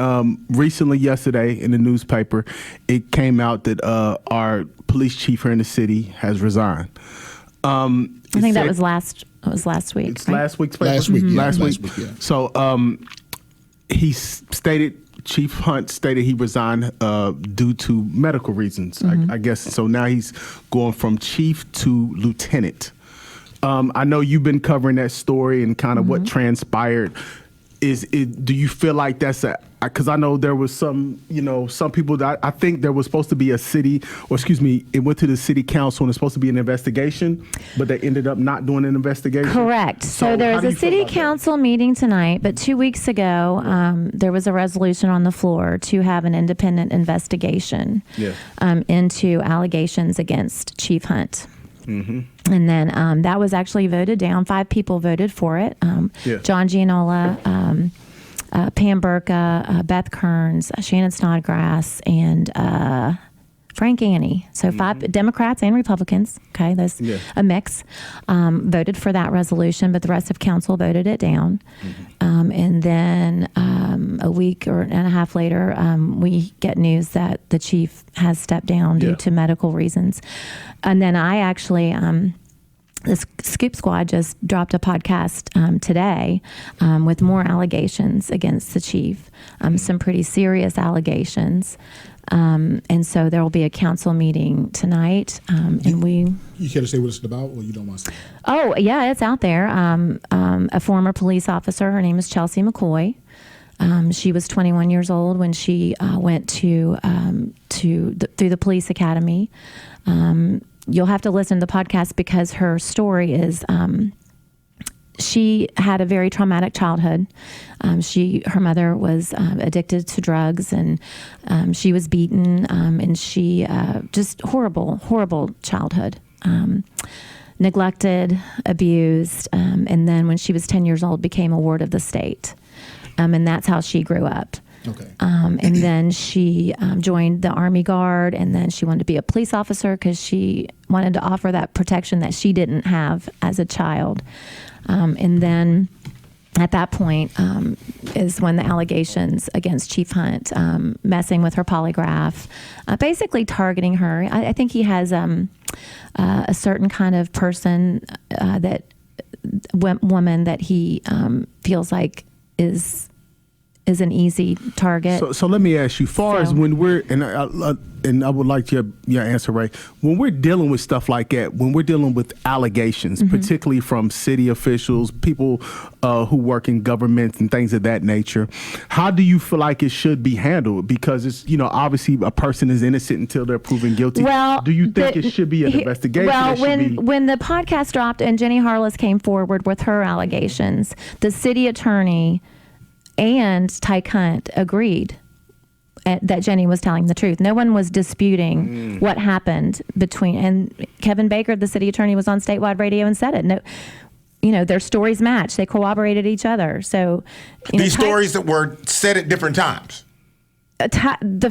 recently, yesterday, in the newspaper, it came out that our police chief here in the city has resigned. I think that was last. It was last week. It's last week's paper. Last week, yeah. Last week. Yeah. So he stated. Chief Hunt stated he resigned due to medical reasons, I guess. So now he's going from chief to lieutenant. I know you've been covering that story and kind of what transpired. Do you feel like that's because I know there was some people that I think there was supposed to be it went to the city council and it's supposed to be an investigation, but they ended up not doing an investigation. Correct. So there was a city council meeting tonight, but 2 weeks ago, there was a resolution on the floor to have an independent investigation into allegations against Chief Hunt. Mm-hmm. And then that was actually voted down. 5 people voted for it. John Gianola, Pam Burka, Beth Kearns, Shannon Snodgrass, and Frank Annie. So 5 Democrats and Republicans, okay, that's a mix, voted for that resolution, but the rest of council voted it down. And then a week and a half later, we get news that the chief has stepped down due to medical reasons. And then I actually... the Scoop Squad just dropped a podcast today with more allegations against the chief, some pretty serious allegations. And so there will be a council meeting tonight. And You care to say what it's about, or you don't want to say? Oh, yeah, it's out there. A former police officer, her name is Chelsea McCoy. She was 21 years old when she went through the police academy. You'll have to listen to the podcast because her story is. She had a very traumatic childhood. Her mother was addicted to drugs, and she was beaten, and she just horrible childhood. Neglected, abused, and then when she was 10 years old, became a ward of the state, and that's how she grew up. Okay. And then she joined the Army Guard, and then she wanted to be a police officer because she wanted to offer that protection that she didn't have as a child. And then at that point is when the allegations against Chief Hunt, messing with her polygraph, basically targeting her. I think he has a certain kind of person, woman that he feels like is an easy target. So let me ask you, far as when we're, and I would like your answer, Ray, when we're dealing with stuff like that, when we're dealing with allegations, particularly from city officials, people who work in government and things of that nature, how do you feel like it should be handled? Because it's, obviously a person is innocent until they're proven guilty. Well, do you think it should be an investigation? Well, when the podcast dropped and Jenny Hollis came forward with her allegations, the city attorney and Tyke Hunt agreed that Jenny was telling the truth. No one was disputing what happened and Kevin Baker, the city attorney, was on statewide radio and said it. No, their stories match. They corroborated each other. So these stories that were said at different times. The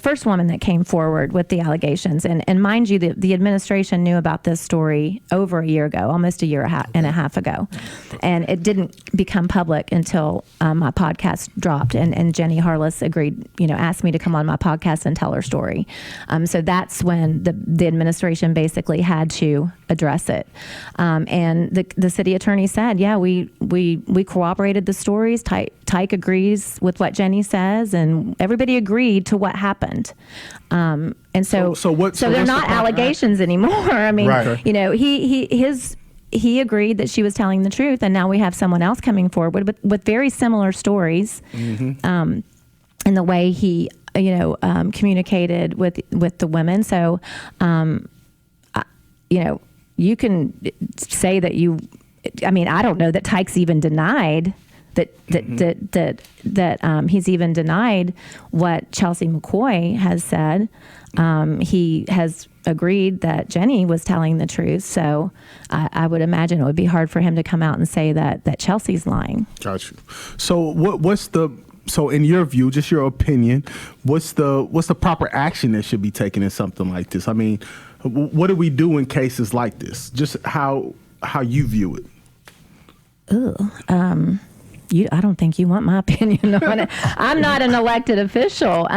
first woman that came forward with the allegations, and mind you, the administration knew about this story over a year ago, almost a year and a half ago, and it didn't become public until my podcast dropped, and Jenny Hollis agreed, asked me to come on my podcast and tell her story. So that's when the administration basically had to address it, and the city attorney said, yeah, we corroborated the stories. Tyke agrees with what Jenny says, and everybody agreed to what happened. And so they're not allegations anymore. I mean, right. He agreed that she was telling the truth, and now we have someone else coming forward with very similar stories. In the way he, communicated with the women. So, you can say that I don't know that Tyke's even denied that he's even denied what Chelsea McCoy has said. He has agreed that Jenny was telling the truth. So I would imagine it would be hard for him to come out and say that Chelsea's lying. Got you. So so in your view, just your opinion, what's the proper action that should be taken in something like this? I mean, what do we do in cases like this? Just how you view it. I don't think you want my opinion on it. I'm not an elected official.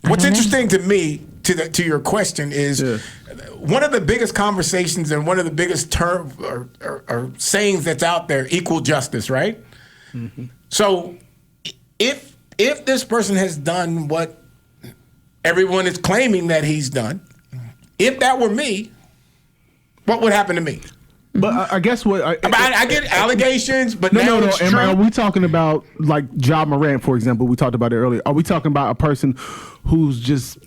What's interesting to me, to your question, is one of the biggest conversations and one of the biggest terms or sayings that's out there: equal justice, right? So, if this person has done what everyone is claiming that he's done, if that were me, what would happen to me? But I guess I get allegations, but no. It's true. Are we talking about like Ja Morant, for example? We talked about it earlier. Are we talking about a person who's just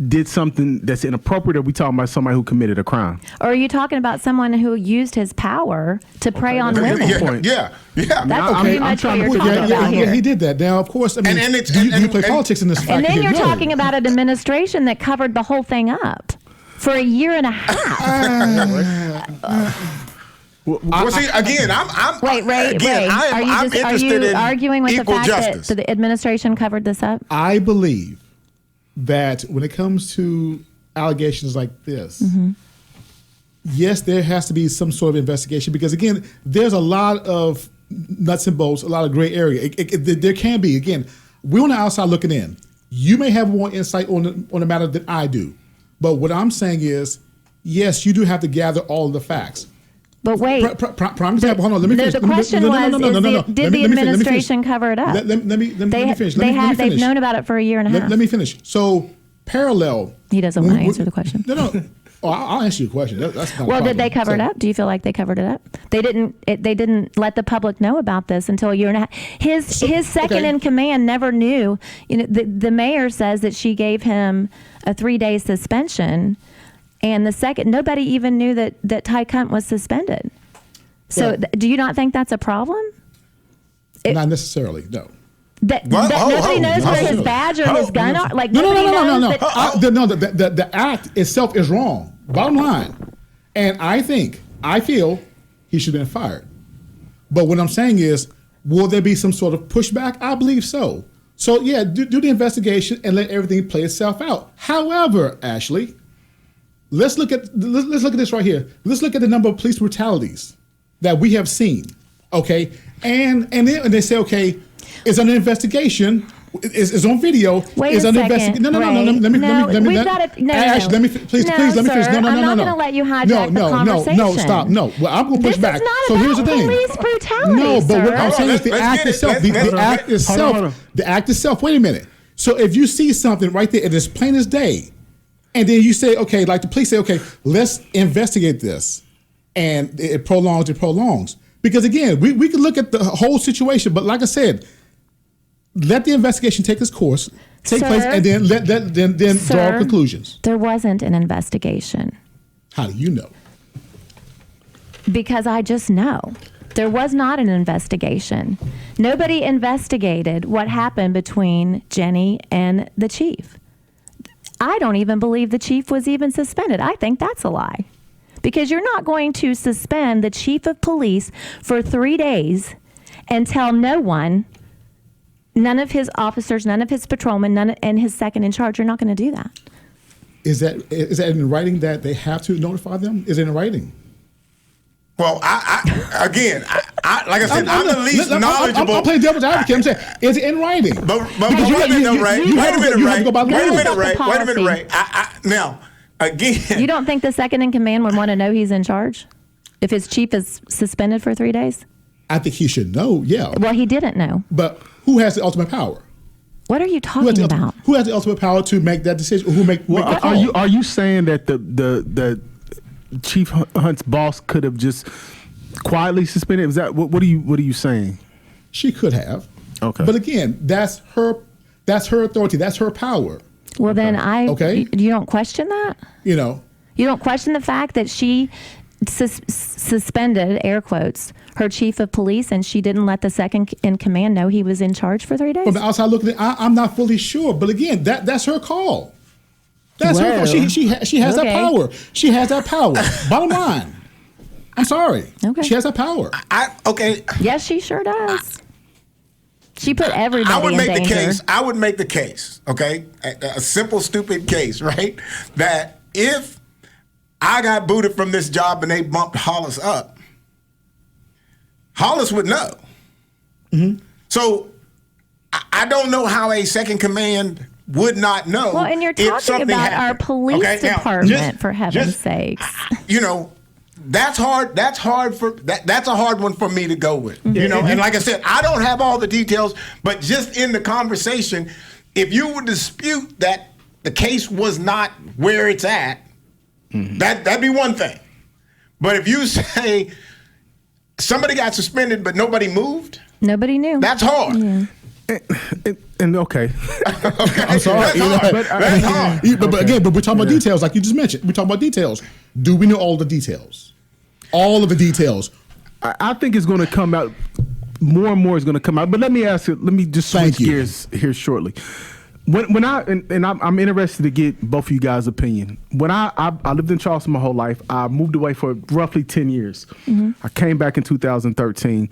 did something that's inappropriate? Or are we talking about somebody who committed a crime? Or are you talking about someone who used his power to prey on women? Yeah. That's pretty much what you're talking about here. Yeah, he did that. Now, of course, do you play politics in this? And then you're talking about an administration that covered the whole thing up for a year and a half. Well, see, again, Wait, Ray. I'm interested in arguing with the equal fact justice. that the administration covered this up? I believe that when it comes to allegations like this, yes, there has to be some sort of investigation because, again, there's a lot of nuts and bolts, a lot of gray area. There can be. Again, we're on the outside looking in. You may have more insight on the matter than I do. But what I'm saying is, yes, you do have to gather all of the facts. But wait. Prime example. Hold on. Let me finish. The question was, did the administration cover it up? Let me finish. They've known about it for a year and a half. Let me finish. So parallel. He doesn't want to answer the question. No. Oh, I'll answer your question. That's not a Well, problem. did they cover it So- up? Do you feel like they covered it up? They didn't. They didn't let the public know about this until a year and a half. His second okay. in command never knew. You know, the mayor says that she gave him a 3-day suspension, and the second nobody even knew that Ty Cunt was suspended. So, Well- do you not think that's a problem? Not necessarily, no. That What? nobody knows where his badge or his gun are. Like nobody knows that. The act itself is wrong. Bottom line, and I feel he should have been fired. But what I'm saying is, will there be some sort of pushback? I believe so. So yeah, do the investigation and let everything play itself out. However, Ashley, let's look at this right here. Let's look at the number of police brutalities that we have seen. Okay, and they say, okay, it's under investigation. It's on video. Wait it's a under second. No. Let me. We've got to. No, Ashley, let me please let me finish. No. I'm not going to let you hijack the conversation. No, stop. No. Well, I'm going to push This back. is not So about here's the thing. police brutality, No, but what sir. I'm saying is the Let's act get it. itself. Let's- The act itself. Hold on. The act itself. Wait a minute. So if you see something right there, it is plain as day, and then you say, okay, like the police say, okay, let's investigate this, and it prolongs. Because again, we could look at the whole situation, but like I said, let the investigation take its course, take Sir? place, and then then draw Sir, conclusions. There wasn't an investigation How do you know? because I just know. There was not an investigation. Nobody investigated what happened between Jenny and the chief. I don't even believe the chief was even suspended. I think that's a lie. Because you're not going to suspend the chief of police for 3 days and tell no one, none of his officers, none of his patrolmen, and his second in charge. You're not going to do that. Is that in writing that they have to notify them? Is it in writing? Well, I like I said, I'm the least knowledgeable. I'm playing devil's advocate. I'm saying, is it in writing? But Because wait a minute, you Ray. have to go by the Wait a rules. minute, Ray. That's the Wait a minute, policy. Ray. Now, again, You don't think the second in command would want to know he's in charge if his chief is suspended for 3 days? I think he should know, yeah. Well, he didn't know. But who has the ultimate power? What are you Who has talking the, about? who has the ultimate power to make that decision? Who make Well, the call? are you saying that the Chief Hunt's boss could have just quietly suspended? Is that what are you saying? She could have. Okay. But again, that's her authority. That's her power. Well, then Okay. you don't question that? You know. You don't question the fact that she suspended, air quotes, her chief of police and she didn't let the second in command know he was in charge for 3 days? From the outside looking in, I'm not fully sure. But again, that's her call. That's her call. Well, She has that okay. power. She has that power. Bottom line. I'm sorry. Okay. She has that power. okay. Yes, she sure does. She put everybody I would in make danger. the case. I would make the case. Okay, a simple, stupid case, right? That if I got booted from this job and they bumped Hollis up, Hollis would know. Mm-hmm. So I don't know how a second command would not know. Well, and you're if talking something about our happened. police Okay, now, department, for heaven's sakes. You know, that's hard. That's a hard one for me to go with. You know, and like I said, I don't have all the details, but just in the conversation, if you would dispute that the case was not where it's at, that'd be one thing. But if you say somebody got suspended but nobody moved, Nobody knew. that's hard. Yeah. And okay. I'm sorry. That's hard. But again, we're talking about details, like you just mentioned. We're talking about details. Do we know all the details? All of the details. I think it's going to come out. More and more is going to come out. But let me ask you. Let me just Thank switch you. gears here shortly. When I'm interested to get both of you guys' opinion. When I lived in Charleston my whole life, I moved away for roughly 10 years. I came back in 2013,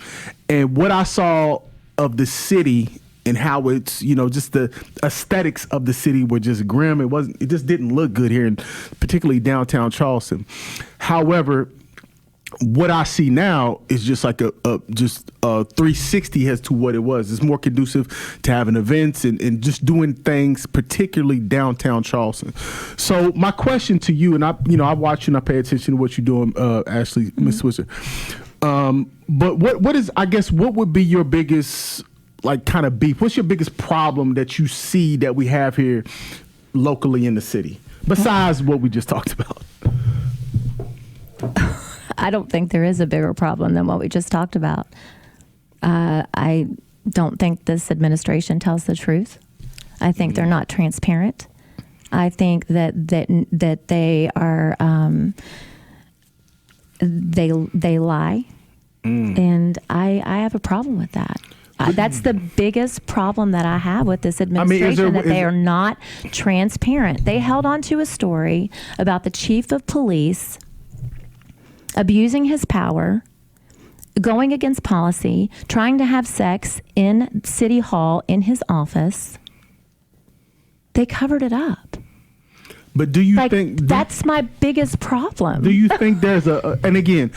and what I saw of the city and how it's, just the aesthetics of the city were just grim. It just didn't look good here, and particularly downtown Charleston. However, what I see now is just like a 360 as to what it was. It's more conducive to having events and just doing things, particularly downtown Charleston. So my question to you, and I watch you and I pay attention to what you're doing, Ashley, Miss Switzer. But what would be your biggest kind of beef? What's your biggest problem that you see that we have here locally in the city, besides what we just talked about? I don't think there is a bigger problem than what we just talked about. I don't think this administration tells the truth. I think they're not transparent. I think that they are they lie, and I have a problem with that. That's the biggest problem that I have with this administration, that they are not transparent. They held on to a story about the chief of police abusing his power, going against policy, trying to have sex in City Hall in his office. They covered it up. But do you think that's my biggest problem? Do you think there's and again,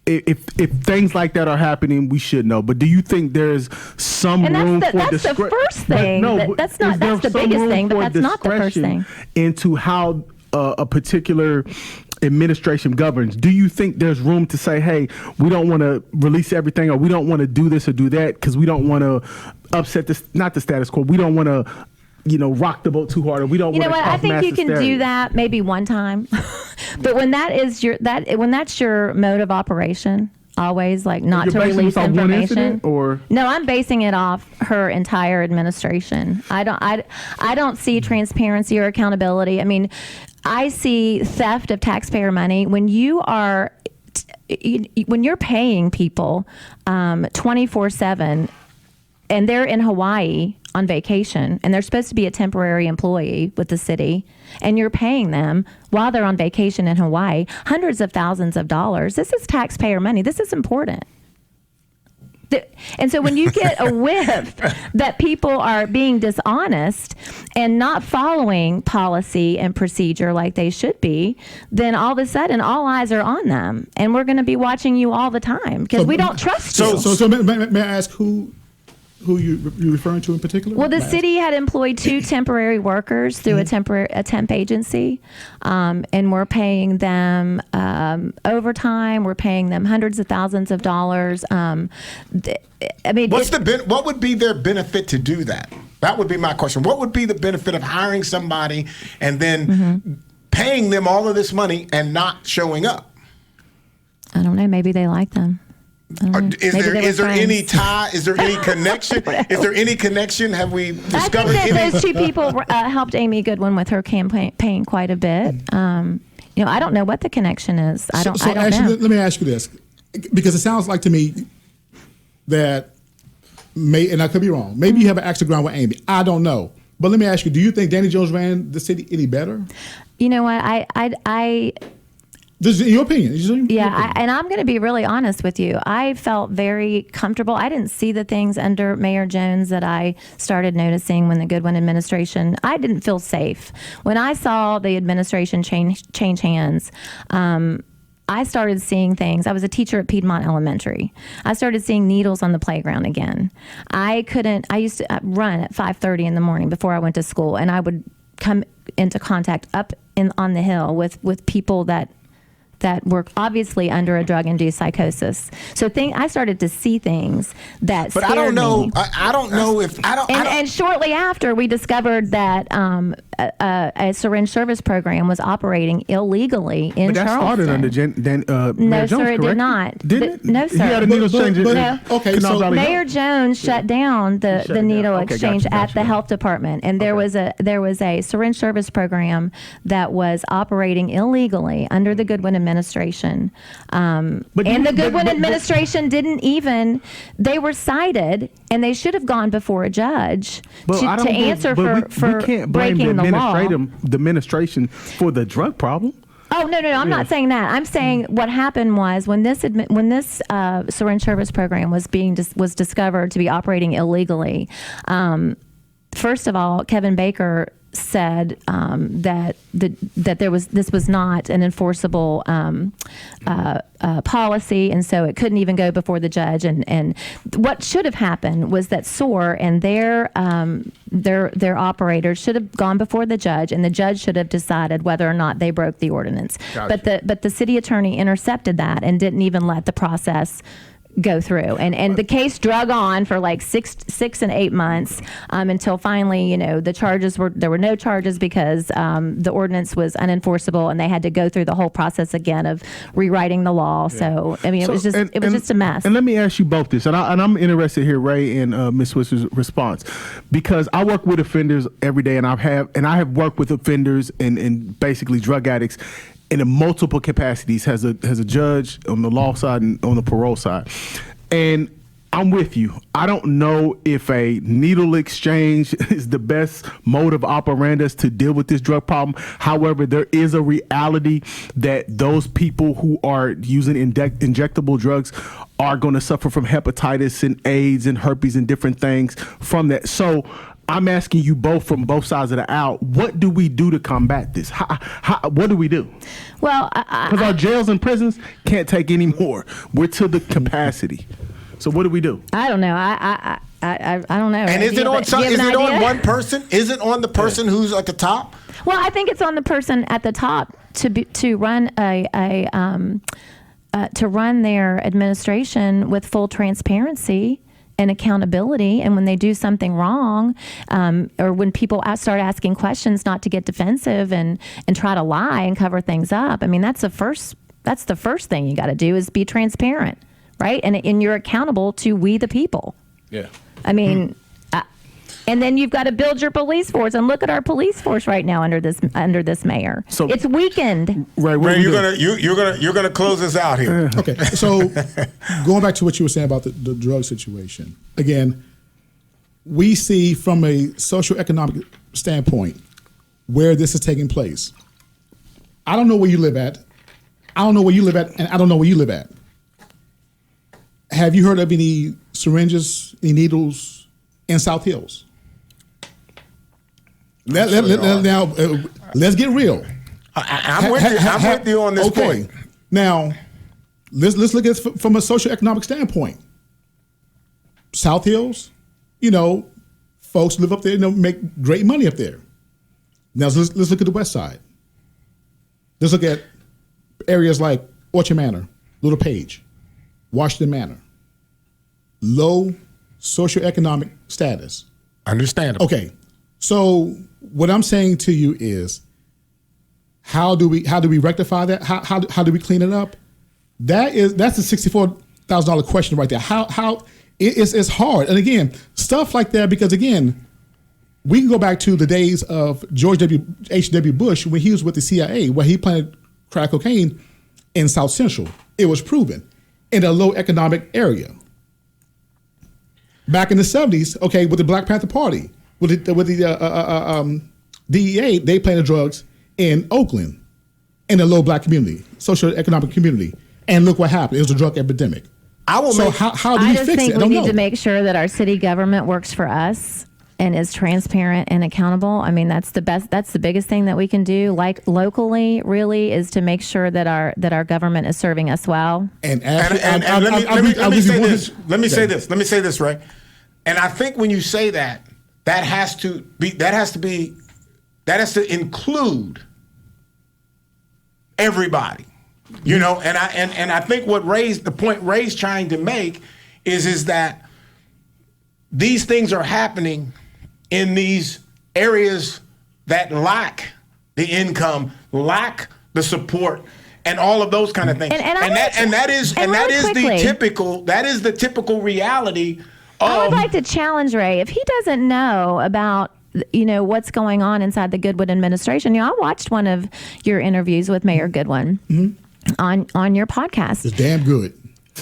if things like that are happening, we should know. But do you think there's some room for discretion? That's the first thing. That's the biggest thing, but that's not the first thing. Into how a particular administration governs. Do you think there's room to say, hey, we don't want to release everything, or we don't want to do this or do that because we don't want to upset this, not the status quo. We don't want to, rock the boat too hard, or we don't want to. I think you can do that maybe one time, but when that's your mode of operation, always not to release information. Or no, I'm basing it off her entire administration. I don't see transparency or accountability. I mean, I see theft of taxpayer money when you are when you're paying people 24/7, and they're in Hawaii on vacation, and they're supposed to be a temporary employee with the city, and you're paying them while they're on vacation in Hawaii hundreds of thousands of dollars. This is taxpayer money. This is important. And so when you get a whiff that people are being dishonest and not following policy and procedure like they should be, then all of a sudden all eyes are on them, and we're going to be watching you all the time because we don't trust you. So may I ask who you're referring to in particular? Well, the city had employed 2 temporary workers through a temp agency, and we're paying them overtime. We're paying them hundreds of thousands of dollars. I mean, what would be their benefit to do that? That would be my question. What would be the benefit of hiring somebody and then paying them all of this money and not showing up? I don't know. Maybe they like them. Is there any tie? Is there any connection? Is there any connection? Have we discovered? I think that those 2 people helped Amy Goodwin with her campaign quite a bit. I don't know what the connection is. I don't know. Let me ask you this, because it sounds like to me that and I could be wrong. Maybe you have an axe to grind with Amy. I don't know. But let me ask you: do you think Danny Jones ran the city any better? You know what? I This is your opinion. And I'm going to be really honest with you. I felt very comfortable. I didn't see the things under Mayor Jones that I started noticing when the Goodwin administration. I didn't feel safe. When I saw the administration change hands, I started seeing things. I was a teacher at Piedmont Elementary. I started seeing needles on the playground again. I used to run at 5:30 in the morning before I went to school, and I would come into contact up on the hill with people that were obviously under a drug-induced psychosis. So I started to see things that scared me. But I don't know. I don't know if I don't. And shortly after, we discovered that a syringe service program was operating illegally in Charleston. But that started under Mayor Jones, sir, it did not. Didn't it? No, sir. He had a needle exchange. No. Okay, so Mayor Jones shut down the needle exchange at the health department, and there was a syringe service program that was operating illegally under the Goodwin administration. And the Goodwin administration didn't even. They were cited, and they should have gone before a judge to answer for breaking the law. The administration for the drug problem. Oh, no, I'm not saying that. I'm saying what happened was when this syringe service program was discovered to be operating illegally. First of all, Kevin Baker said that this was not an enforceable policy, and so it couldn't even go before the judge. And what should have happened was that SOAR and their operators should have gone before the judge, and the judge should have decided whether or not they broke the ordinance. Gotcha. But the city attorney intercepted that and didn't even let the process go through. And the case drug on for like 6 and 8 months until finally, there were no charges because the ordinance was unenforceable, and they had to go through the whole process again of rewriting the law. Yeah. So, I mean, it was just a mess. And let me ask you both this, and I'm interested here, Ray and Ms. Switzer's response, because I work with offenders every day, and I have worked with offenders and basically drug addicts in multiple capacities as a judge on the law side and on the parole side. And I'm with you. I don't know if a needle exchange is the best mode of operandi to deal with this drug problem. However, there is a reality that those people who are using injectable drugs are going to suffer from hepatitis and AIDS and herpes and different things from that. So I'm asking you both from both sides of the aisle, what do we do to combat this? What do we do? Well, because our jails and prisons can't take any more. We're to the capacity. So what do we do? I don't know. I don't know. And is it on one person? Is it on the person who's at the top? Well, I think it's on the person at the top to run to run their administration with full transparency and accountability, and when they do something wrong, or when people start asking questions, not to get defensive and try to lie and cover things up. I mean, that's the first thing you got to do is be transparent, right? And you're accountable to we the people. Yeah. I mean, and then you've got to build your police force, and look at our police force right now under this mayor. So it's weakened. Ray, you're gonna close us out here. Okay, so going back to what you were saying about the drug situation again, we see from a socioeconomic standpoint where this is taking place. I don't know where you live at. I don't know where you live at, and I don't know where you live at. Have you heard of any syringes, any needles in South Hills? Now, let's get real. I'm with you on this point. Now, let's look at it from a socioeconomic standpoint. South Hills, folks live up there, make great money up there. Now, let's look at the West Side. Let's look at areas like Orchard Manor, Little Page, Washington Manor. Low socioeconomic status. Understandable. Okay, so what I'm saying to you is, how do we rectify that? How do we clean it up? That's a $64,000 question right there. How it's hard, and again, stuff like that, because again, we can go back to the days of George H.W. Bush when he was with the CIA, where he planted crack cocaine in South Central. It was proven in a low economic area. Back in the 70s, okay, with the Black Panther Party, with the DEA, they planted drugs in Oakland, in a low black community, socioeconomic community, and look what happened. It was a drug epidemic. How do we fix it? I just think we need to make sure that our city government works for us and is transparent and accountable. I mean, that's the biggest thing that we can do, like locally, really, is to make sure that our government is serving us well. And let me say this, right? And I think when you say that has to include everybody, and I think the point Ray's trying to make is that these things are happening in these areas that lack the income, lack the support, and all of those kind of things. That is the typical reality. I would like to challenge Ray, if he doesn't know about what's going on inside the Goodwin administration. I watched one of your interviews with Mayor Goodwin on your podcast. It's damn good.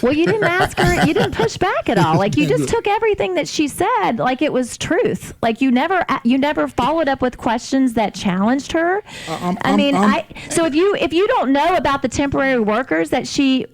Well, you didn't ask her. You didn't push back at all. Like, you just took everything that she said like it was truth. Like, you never followed up with questions that challenged her. So if you don't know about the temporary workers that she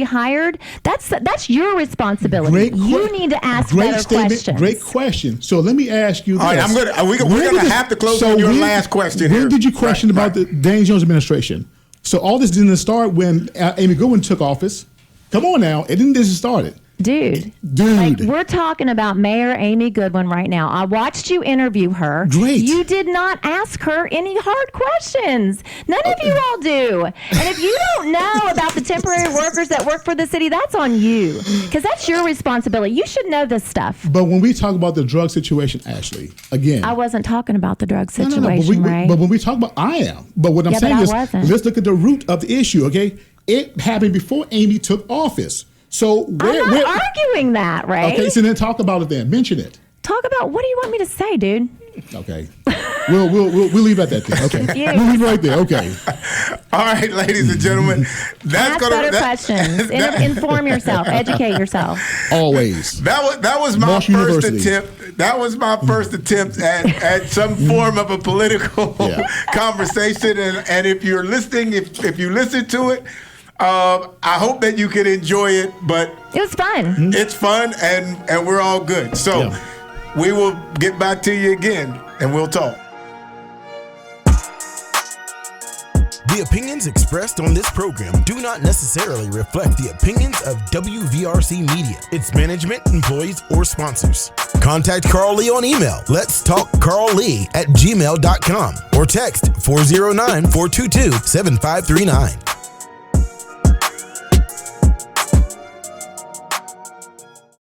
hired, that's your responsibility. You need to ask better questions. Great question. So let me ask you this. All right, we're gonna have to close on your last question. When did you question about the Daniel Jones administration? So all this didn't start when Amy Goodwin took office. Come on now, it didn't just start it. Dude. Like, we're talking about Mayor Amy Goodwin right now. I watched you interview her. Great. You did not ask her any hard questions. None of you all do. And if you don't know about the temporary workers that work for the city, that's on you, because that's your responsibility. You should know this stuff. But when we talk about the drug situation, Ashley, again, I wasn't talking about the drug no, situation, right? But when we talk about, I am. But what I'm saying is, let's look at the root of the issue. Okay, it happened before Amy took office. So I'm not arguing that, right? Okay, so then talk about it. Then mention it. Talk about, what do you want me to say, dude? Okay, we'll leave at that then. Okay, we'll leave right there. Okay. All right, ladies and gentlemen, ask better questions. Inform yourself. Educate yourself. Always. That was my first attempt. That was my first attempt at some form of a political conversation. And if you're listening, if you listen to it, I hope that you can enjoy it. But it was fun. It's fun, and we're all good. So we will get back to you again, and we'll talk. The opinions expressed on this program do not necessarily reflect the opinions of WVRC Media, its management, employees, or sponsors. Contact Carl Lee on email, letstalkcarllee@gmail.com, or text 409-422-7539.